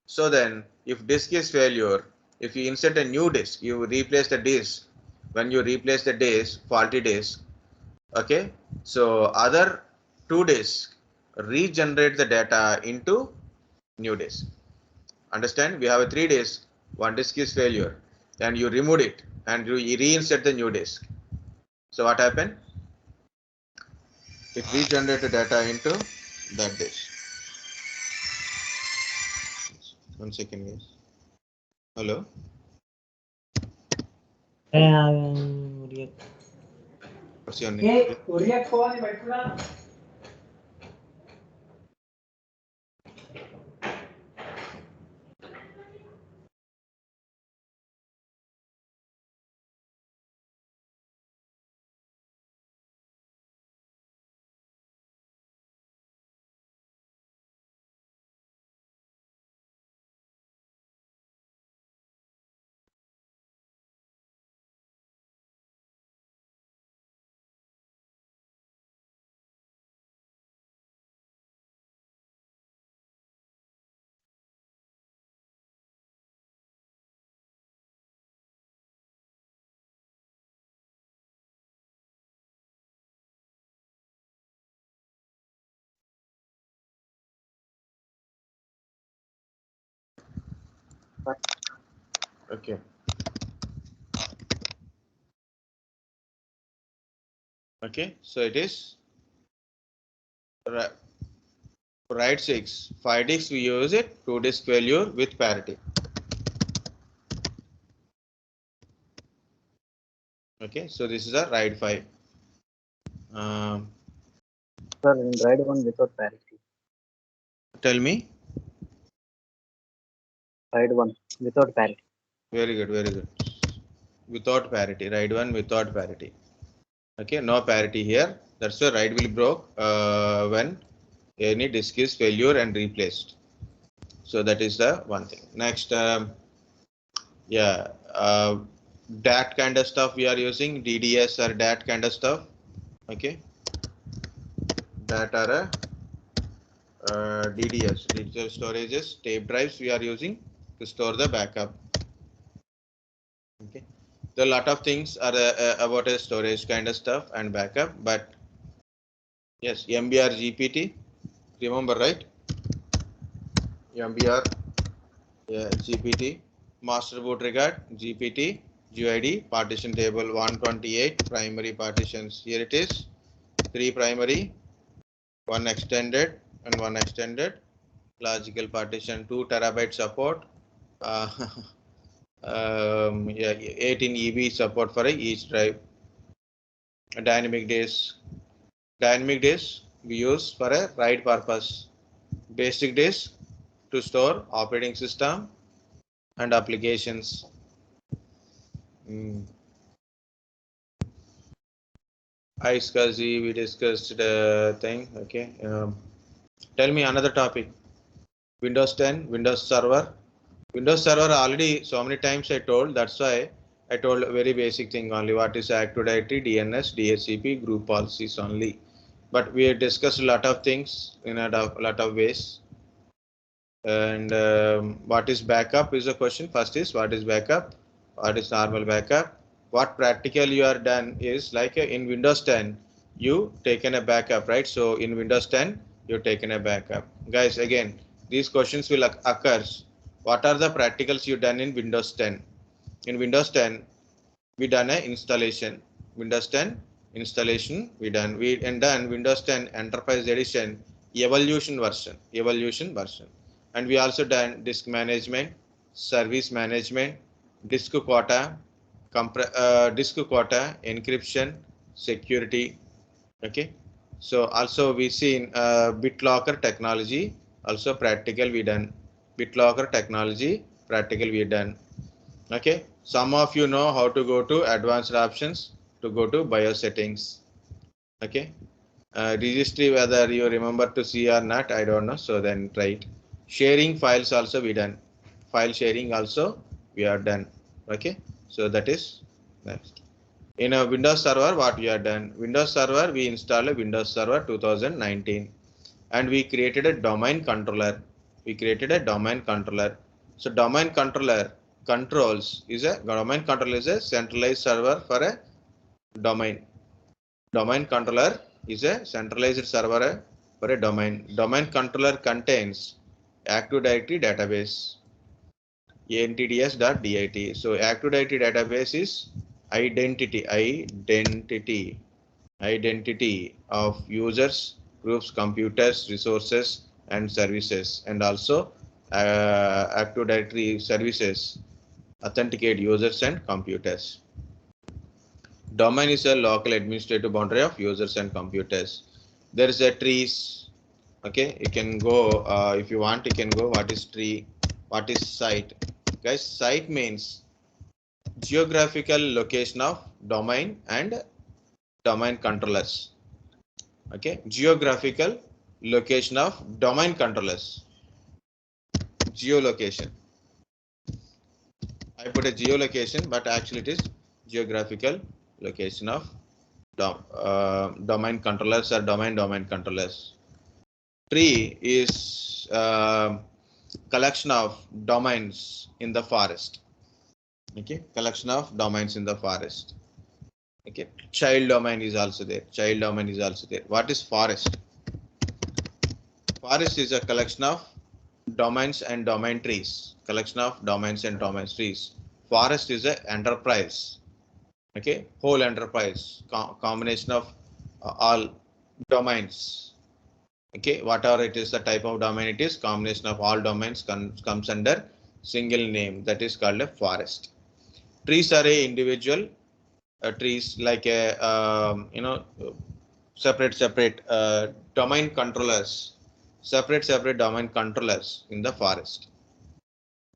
So then, if disk is failure, if you insert a new disk, you replace the disk. When you replace the disk, faulty disk, okay, so other 2 disks regenerate the data into new disk. Understand? We have a 3 disk, 1 disk is failure, and you remove it and you reinsert the new disk. So what happened? It regenerated data into that disk. 1 second, guys. Hello. What's your name? Okay. Okay, so it is write 6. 5 disks we use it, 2 disk failure with parity. Okay, so this is a write 5. Sir, in RAID 1 without parity. Tell me. RAID 1 without parity. Very good, very good. Without parity, write 1 without parity. Okay, no parity here. That's why write will broke when any disk is failure and replaced. So that is the one thing. Next, yeah, that kind of stuff we are using, DDS or that kind of stuff. Okay, that are DDS, digital storages, tape drives we are using to store the backup. Okay, there are a lot of things are about a storage kind of stuff and backup, but yes, MBR GPT, remember, right? MBR, yeah, GPT, master boot record, GPT, GID, partition table 128, primary partitions. Here it is, 3 primary, 1 extended and 1 extended. Logical partition, 2 terabyte support. Yeah, 18 EB support for each drive. Dynamic days. Dynamic days we use for a write purpose. Basic disk to store operating system and applications. We discussed the thing. Okay. Tell me another topic. Windows 10, Windows Server. Windows Server already so many times I told. That's why I told a very basic thing only. What is Active Directory, DNS, DHCP, group policies only. But we discussed a lot of things in a lot of ways. And what is backup is a question. First is what is backup? What is normal backup? What practical you are done is like in Windows 10, you taken a backup, right? So in Windows 10, you taken a backup. Guys, again, these questions will occur. What are the practicals you done in Windows 10? In Windows 10, we done a installation. Windows 10 installation we done. And done Windows 10 Enterprise Edition evolution version. And we also done disk management, service management, disk quota, encryption, security. Okay. So also we seen BitLocker technology. Also practical we done. BitLocker technology practical we done. Okay. Some of you know how to go to advanced options to go to BIOS settings. Okay. Registry whether you remember to see or not, I don't know. So then try it. Sharing files also we done. File sharing also we are done. Okay. So that is next. In a Windows Server, what we are done? Windows Server, we installed a Windows Server 2019 and we created a domain controller. So domain controller controls is a centralized server for a domain. Domain controller is a centralized server for a domain. Domain controller contains Active Directory database, entds.dit. So Active Directory database is identity of users, groups, computers, resources, and services, and also Active Directory services authenticate users and computers. Domain is a local administrative boundary of users and computers. There is a trees. Okay, you can go if you want. You can go. What is tree? What is site? Guys, site means geographical location of domain and domain controllers. Okay, geographical location of domain controllers. Geolocation. I put a geolocation, but actually it is geographical location of domain controllers or domain controllers. Tree is collection of domains in the forest. Okay, collection of domains in the forest. Okay, child domain is also there. What is forest? Forest is a collection of domains and domain trees. Forest is an enterprise. Okay, whole enterprise, combination of all domains. Okay, whatever it is, the type of domain it is, combination of all domains comes under single name, that is called a forest. Trees are a individual trees, like a separate domain controllers, separate domain controllers in the forest.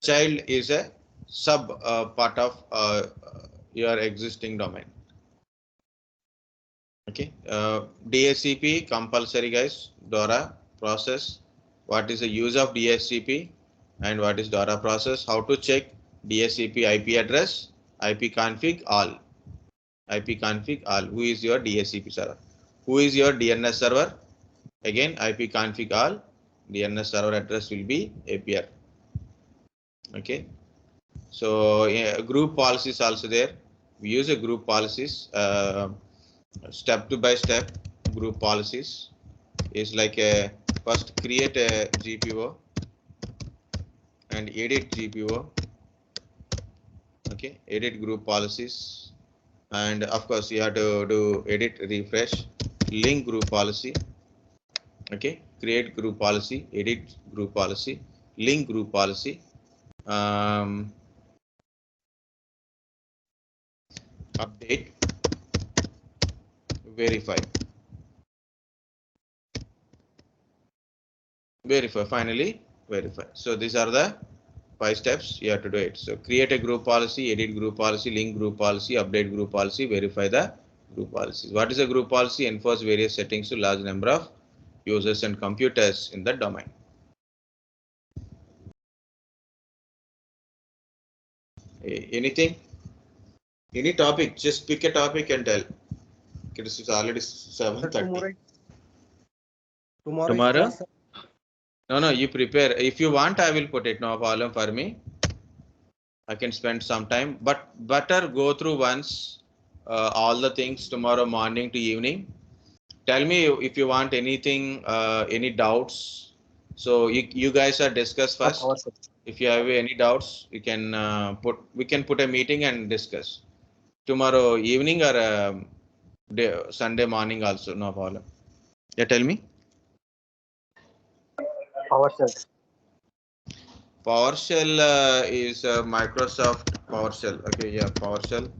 Child is a sub part of your existing domain. Okay, DHCP compulsory, guys. DORA process. What is the use of DHCP and what is DORA process? How to check DHCP IP address? IP config all. Who is your DHCP server? Who is your DNS server? Again, IP config all. DNS server address will be APR. Okay. So group policies also there. We use a group policies. Step by step group policies is like a first create a GPO and edit GPO. Okay, edit group policies, and of course you have to do edit, refresh, link group policy. Okay, create group policy, edit group policy, link group policy, update, verify. verify, finally verify. So these are the 5 steps you have to do it. So create a group policy, edit group policy, link group policy, update group policy, verify the group policies. What is a group policy? Enforce various settings to large number of users and computers in the domain. Anything? Any topic? Just pick a topic and tell. It is already 7:30. Tomorrow? No, you prepare. If you want, I will put it. No problem for me. I can spend some time, but better go through once all the things tomorrow morning to evening. Tell me if you want anything, any doubts. So you guys are discuss first. PowerShell. If you have any doubts, you can we can put a meeting and discuss tomorrow evening or Sunday morning also. No problem. Yeah, tell me. PowerShell. PowerShell is Microsoft PowerShell. Okay, yeah, PowerShell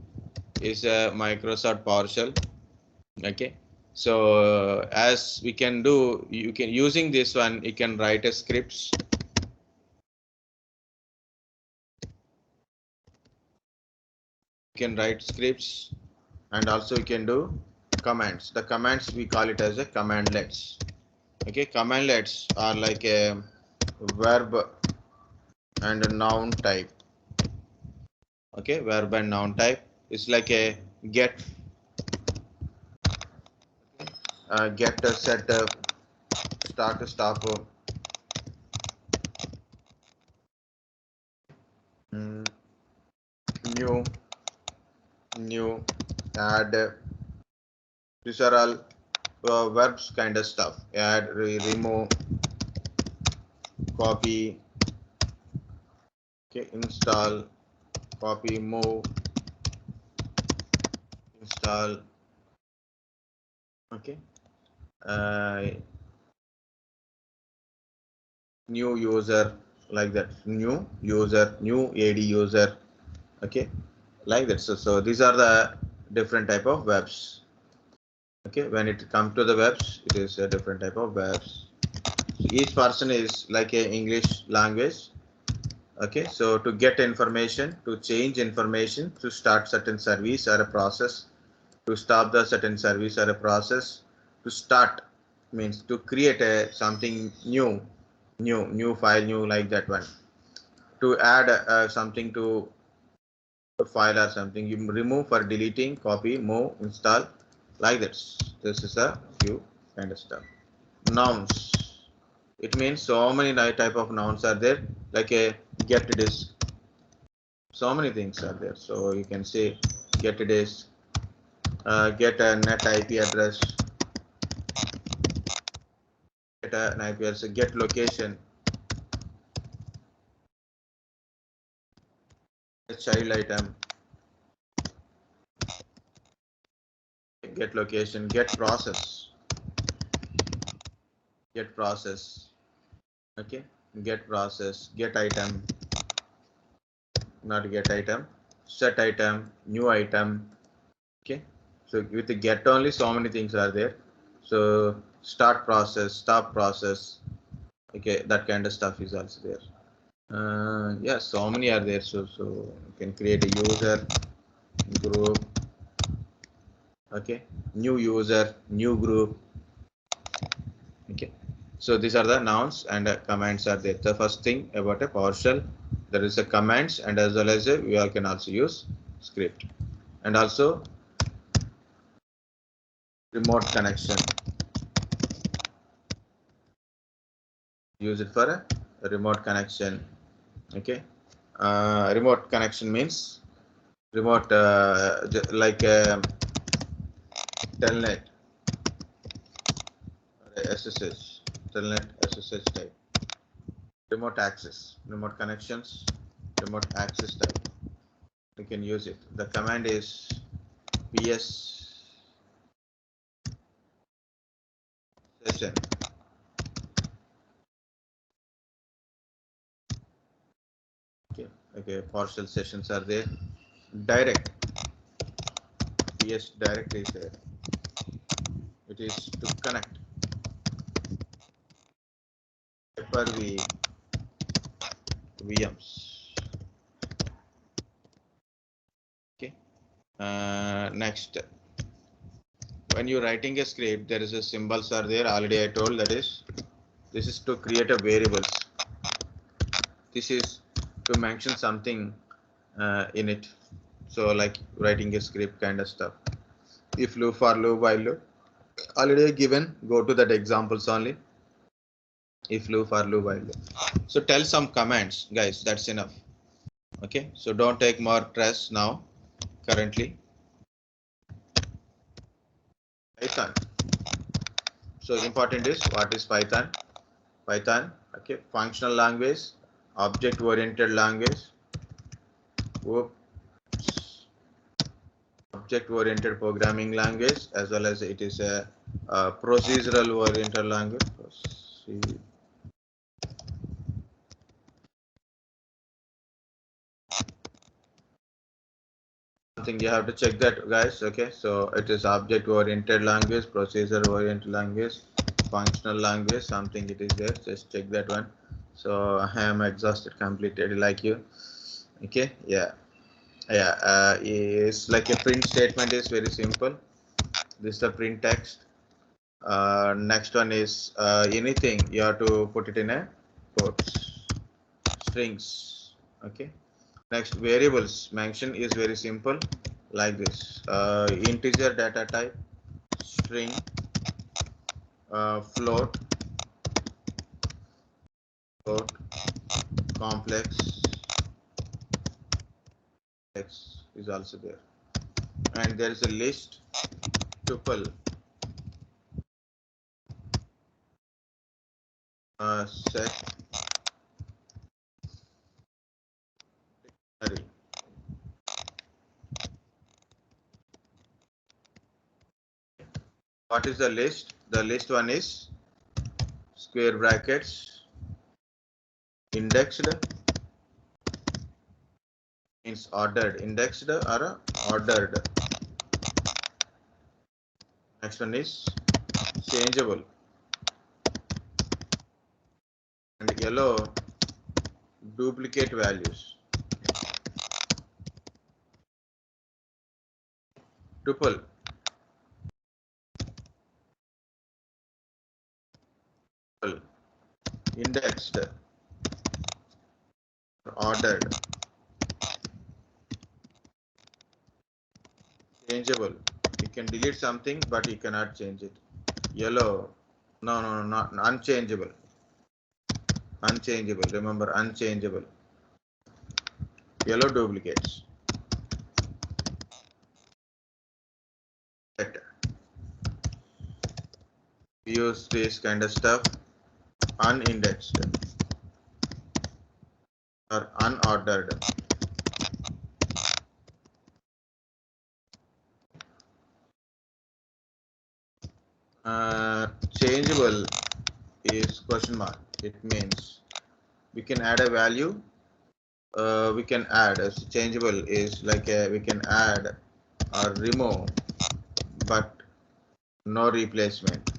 is Microsoft PowerShell. Okay, so as we can do, you can using this one, you can write a scripts. You can write scripts, and also you can do commands. The commands we call it as a commandlets. Okay, commandlets are like a verb and a noun type. Okay, verb and noun type. It's like a get, get, set, start, stop, new, add. These are all verbs kind of stuff. Add, remove, copy, okay, install, copy, move, install. Okay, new user, like that. New user, new AD user. Okay, like that. So these are the different type of verbs. Okay, when it comes to the verbs, it is a different type of verbs. So each person is like a English language. Okay, so to get information, to change information, to start certain service or a process, to stop the certain service or a process, to start means to create a something new file, new, like that one. To add something to a file or something, you remove for deleting, copy, move, install, like that. This is a few kind of stuff. Nouns. It means so many type of nouns are there, like a get disk. So many things are there. So you can say get disk, get a net IP address, get an IP address, get location, child item, get location, get process, okay, get process, get item, not get item, set item, new item. Okay, so with the get only, so many things are there. So start process, stop process. Okay, that kind of stuff is also there. Yeah, so many are there. So you can create a user, group. Okay, new user, new group. Okay, so these are the nouns, and commands are there. The first thing about a PowerShell, there is a commands, and as well as we all can also use script, and also remote connection. Use it for a remote connection. Okay, remote connection means remote like telnet, SSH, telnet SSH type. Remote access, remote connections, remote access type. You can use it. The command is ps session. Okay, partial sessions are there. Direct, ps direct is there. It is to connect. per VMs. Okay. Next, when you're writing a script, there is a symbols are there. Already I told that is this is to create a variables. This is to mention something in it. So like writing a script kind of stuff. If loop, for loop, while loop, already given. Go to that examples only. If loop, for loop, while loop. So tell some commands, guys. That's enough. Okay. So don't take more stress now. Currently. Python. So important is what is Python? Python. Okay. Functional language, object-oriented language. Object-oriented programming language, as well as it is a procedural-oriented language. Something you have to check that, guys. Okay, so it is object-oriented language, procedure-oriented language, functional language. Something it is there. Just check that one. So I am exhausted completely like you. Okay, yeah. It's like a print statement is very simple. This is the print text. Next one is anything you have to put it in a quotes, strings. Okay. Next, variables mention is very simple like this. Integer data type, string, float, complex, X is also there, and there is a list, tuple, set, array. What is the list? The list one is square brackets, indexed, means ordered, indexed or ordered. Next one is changeable, and yellow, duplicate values. Tuple, indexed, ordered, changeable. You can delete something, but you cannot change it. Yellow, no, not unchangeable. Unchangeable. Remember, unchangeable. Yellow duplicates. Use this kind of stuff. Unindexed or unordered. Changeable is question mark. It means we can add a value. We can add as changeable is like we can add or remove, but no replacement.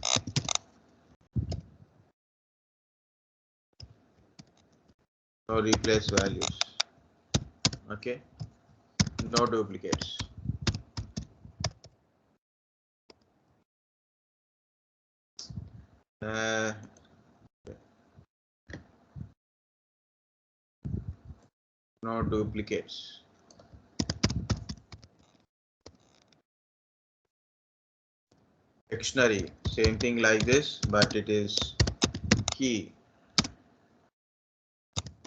No replace values. Okay. No duplicates. No duplicates. Dictionary, same thing like this, but it is key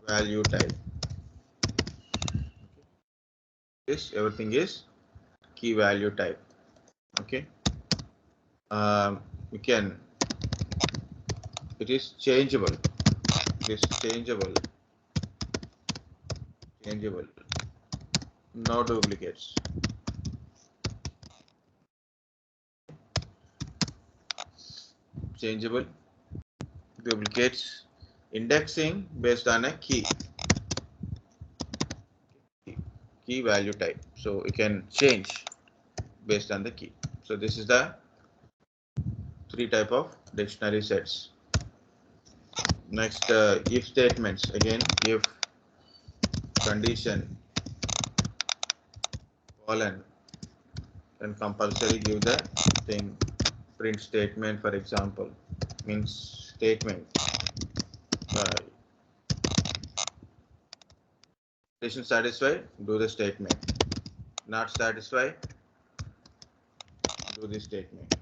value type. This everything is key value type. Okay. We can. It is changeable. It is changeable. Changeable. No duplicates. Changeable. Duplicates. Indexing based on a key. Key value type. So we can change based on the key. So this is the three type of dictionary sets. Next, if statements. Again, if condition colon, then compulsory give the thing. Print statement, for example, means statement. Condition satisfied, do the statement. Not satisfied, do the statement.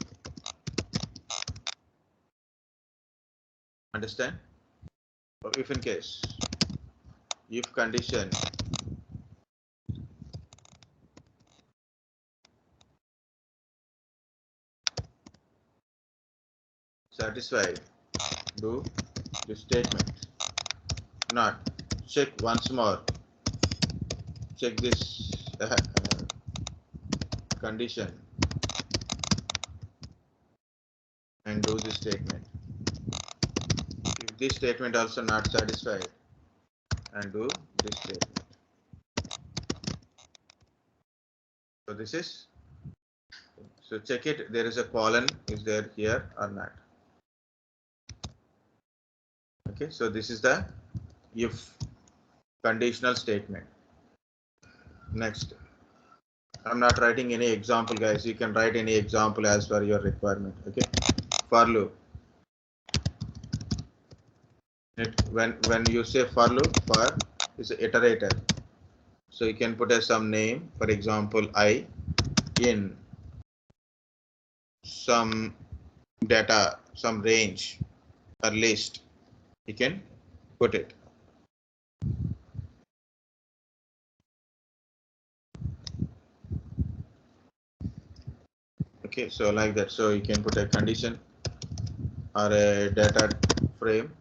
Understand? So if in case, if condition satisfied, do the statement. Not, check once more. Check this condition and do this statement. If this statement also not satisfied, and do this statement. So this is, so check it, there is a colon, is there here or not? Okay, so this is the if conditional statement. Next, I'm not writing any example, guys. You can write any example as per your requirement. Okay, for loop. When you say for loop, for is an iterator. So you can put as some name, for example, I in some data, some range or list. You can put it. Okay, so like that. So you can put a condition or a data frame.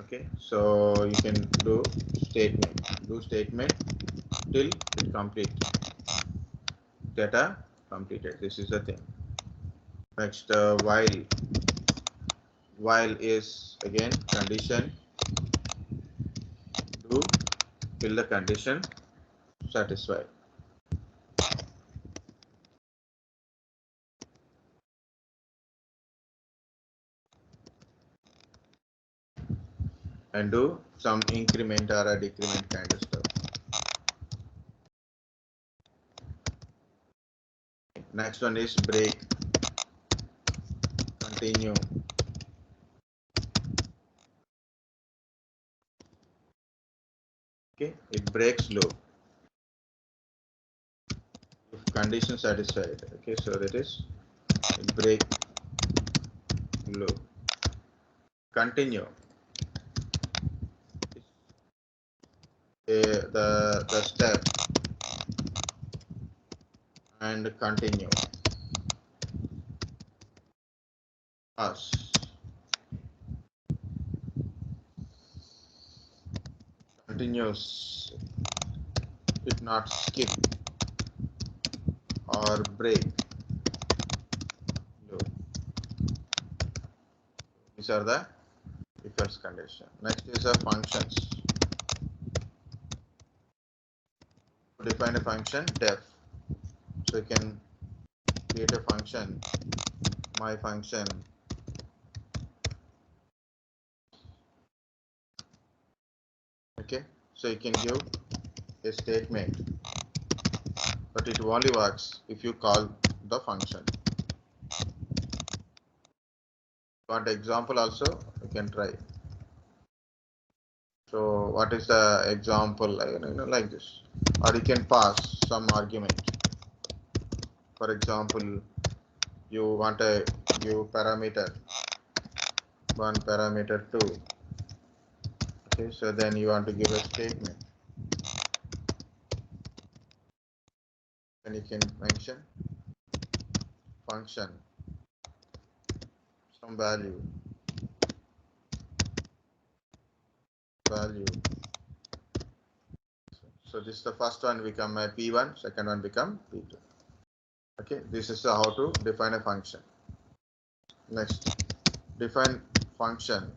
Okay, so you can do statement till it complete. Data completed. This is the thing. Next, while is again condition do till the condition satisfied. And do some increment or a decrement kind of stuff. Next one is break, continue. Okay, it breaks loop. If condition satisfied. Okay, so that is it break loop. Continue. The step and continue. Pass. Continues. If not skip or break loop. These are the if else condition. Next is a functions. Define a function def. So you can create a function, my function. Okay, so you can give a statement, but it only works if you call the function. Want example also, you can try. So what is the example, like this, or you can pass some argument. For example, you want to give parameter 1, parameter 2. Okay, so then you want to give a statement. Then you can mention function, some value. So this is the first one become a P1, second one become P2. Okay, this is how to define a function. Next, define function,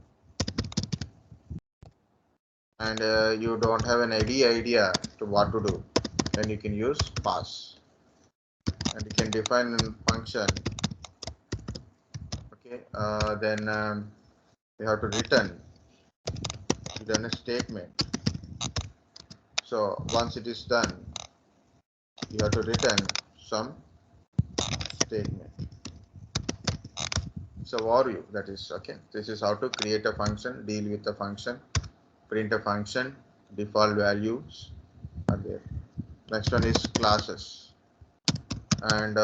and you don't have an idea to what to do, then you can use pass, and you can define a function. Okay, then you have to return a statement. So once it is done, you have to return some statement. So value, that is okay. This is how to create a function, deal with a function, print a function, default values are there. Next one is classes and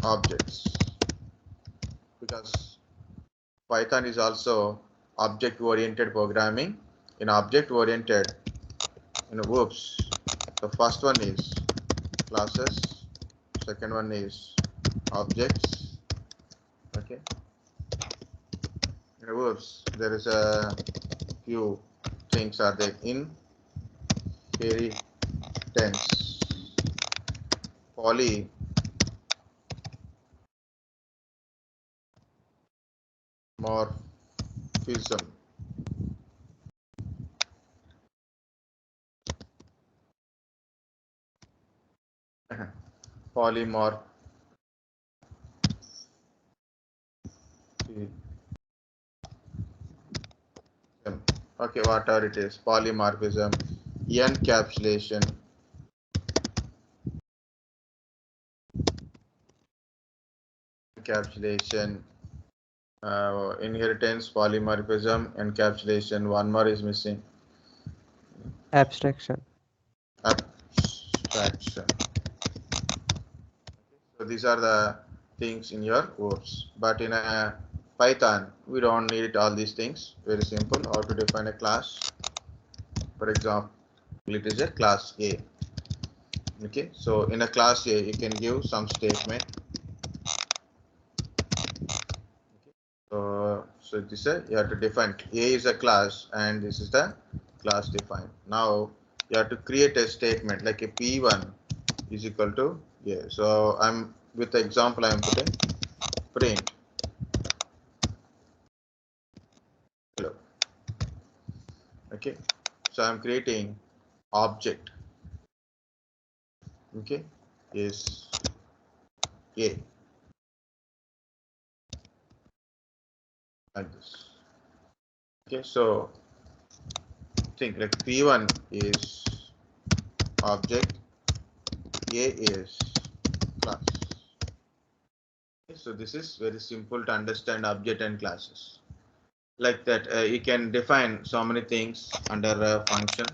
objects, because Python is also object-oriented programming. In object-oriented, whoops, the first one is classes, second one is objects. Okay. Whoops, there is a few things are there. Inheritance, polymorphism, polymorphism. Okay, whatever it is, polymorphism, encapsulation, inheritance, polymorphism, encapsulation. One more is missing. Abstraction. Abstraction. So these are the things in your words. But in a Python, we don't need all these things. Very simple. How to define a class? For example, it is a class A. Okay. So in a class A, you can give some statement. So this is you have to define A is a class and this is the class defined. Now you have to create a statement like a P1 is equal to A. So I'm with the example I'm putting print hello. Okay, so I'm creating object. Okay, is A like this. Okay, so think like P1 is object, A is class. Okay, so this is very simple to understand object and classes. Like that, you can define so many things under a function.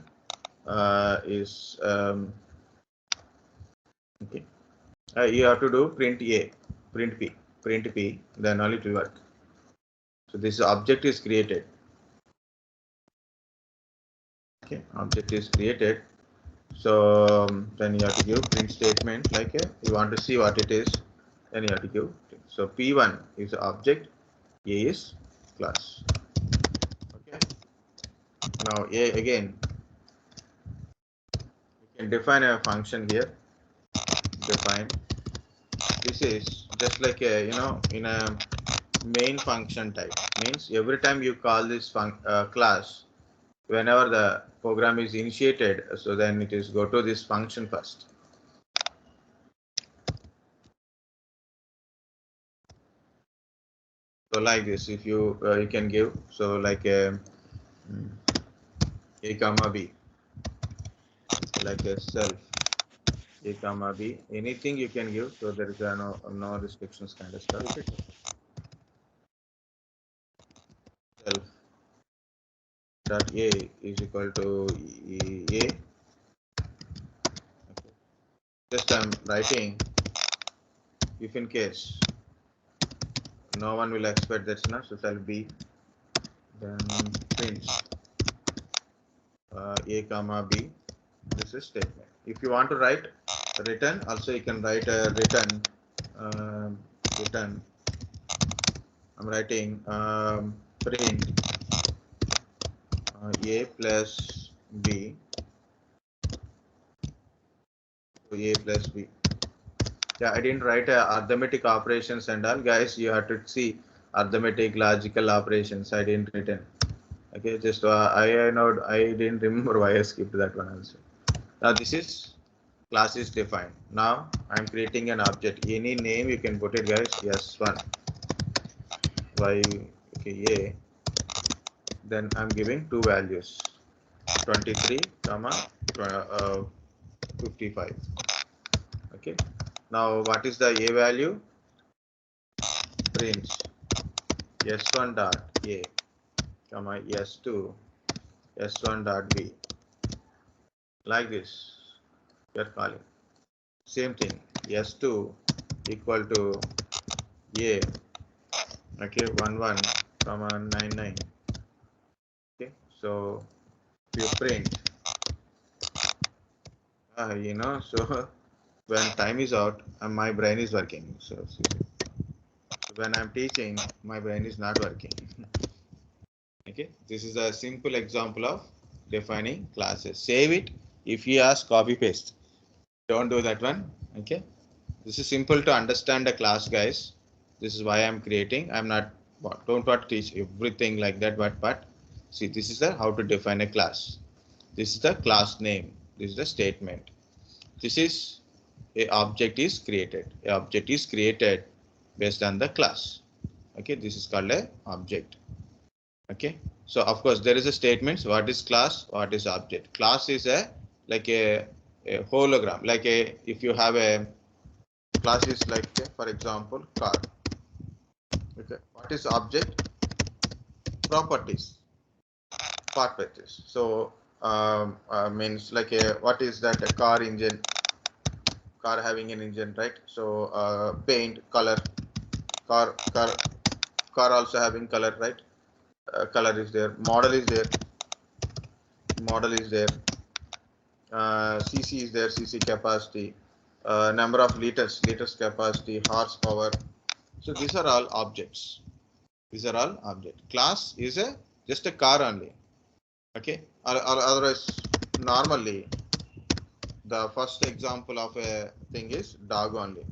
Okay. You have to do print A, print P, then only it will work. So this object is created. Okay, object is created. So then you have to give print statement like you want to see what it is. Then you have to give. So P1 is object, A is class. Okay. Now A again. You can define a function here. Define. This is just like a in a main function type, means every time you call this class, whenever the program is initiated, so then it is go to this function first. So like this, if you you can give, so like a comma b, like a self a comma b, anything you can give. So there is no restrictions kind of stuff. Self dot a is equal to a. Okay. Just I'm writing if in case no one will expect that's not, so shall be then print a comma b. This is statement. If you want to write return, also you can write a return. Return. I'm writing print a plus b. So a plus b. Yeah, I didn't write arithmetic operations and all, guys. You have to see arithmetic logical operations. I didn't written. Okay, just I know I didn't remember why I skipped that one also. Now this is class is defined. Now I'm creating an object. Any name you can put it, guys. Yes, one. y, okay, a, then I'm giving two values, 23 comma 55. Okay, now what is the a value? Print s1 dot a comma s2 s1 dot b, like this we are calling. Same thing, s2 equal to a, okay, 11 comma 99. Okay, so if you print, so when time is out and my brain is working, so when I'm teaching, my brain is not working. Okay, this is a simple example of defining classes. Save it. If you ask, copy paste. Don't do that one. Okay, this is simple to understand a class, guys. This is why I'm creating. I'm not, don't want to teach everything like that, but see, this is the how to define a class. This is the class name. This is the statement. This is a object is created. A object is created based on the class. Okay, this is called a object. Okay, so of course there is a statements. What is class? What is object? Class is a like a hologram. Like a, if you have a class is like for example car. Okay, what is object? Properties. Properties. So means like a, what is that? A car engine. Car having an engine, right? So paint, color. Car also having color, right? Color is there. Model is there. Model is there. CC is there. CC capacity. Number of liters capacity, horsepower. So these are all objects. These are all objects. Class is a just a car only. Okay. Or otherwise, normally the first example of a thing is dog only.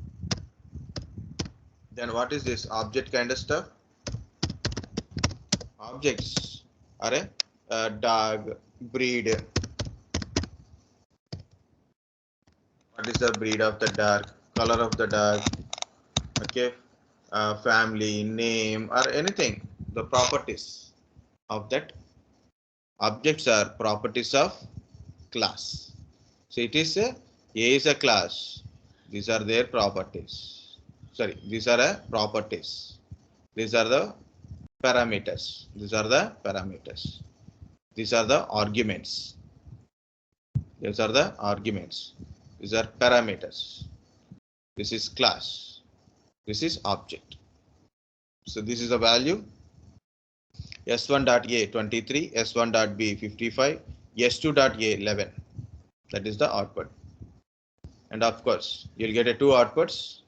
Then what is this object kind of stuff? Objects are a dog, breed. What is the breed of the dog? Color of the dog. Okay, family, name, or anything. The properties of that objects are properties of class. So it is a is a class. These are their properties. Sorry, these are a properties. These are the parameters. These are the parameters. These are the arguments. These are the arguments. These are parameters. This is class. This is object. So this is a value. S1.a 23, S1.b 55, S2.a 11. That is the output. And of course, you'll get a two outputs.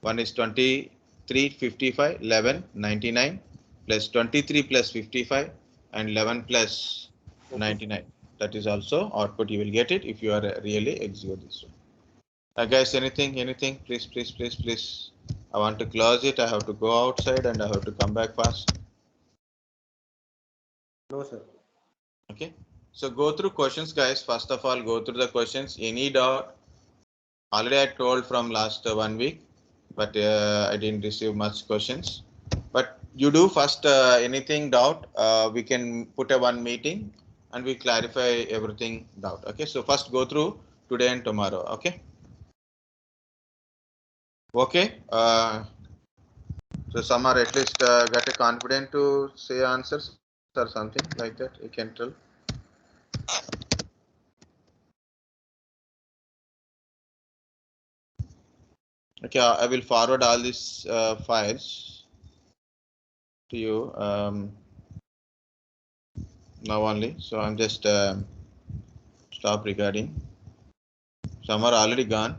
One is 23, 55, 11, 99 plus 23 plus 55 and 11 plus 99. That is also output. You will get it if you are really execute this one. Guys, anything, please. I want to close it. I have to go outside and I have to come back fast. No, sir. Okay. So go through questions, guys. First of all, go through the questions. Any doubt? Already I told from last 1 week, but I didn't receive much questions. But you do first anything doubt, we can put a one meeting and we clarify everything doubt. Okay, so first go through today and tomorrow. Okay. Okay. So some are at least got a confident to say answers or something like that. You can tell. Okay, I will forward all these files to you now only. So I'm just stop recording. Some are already gone.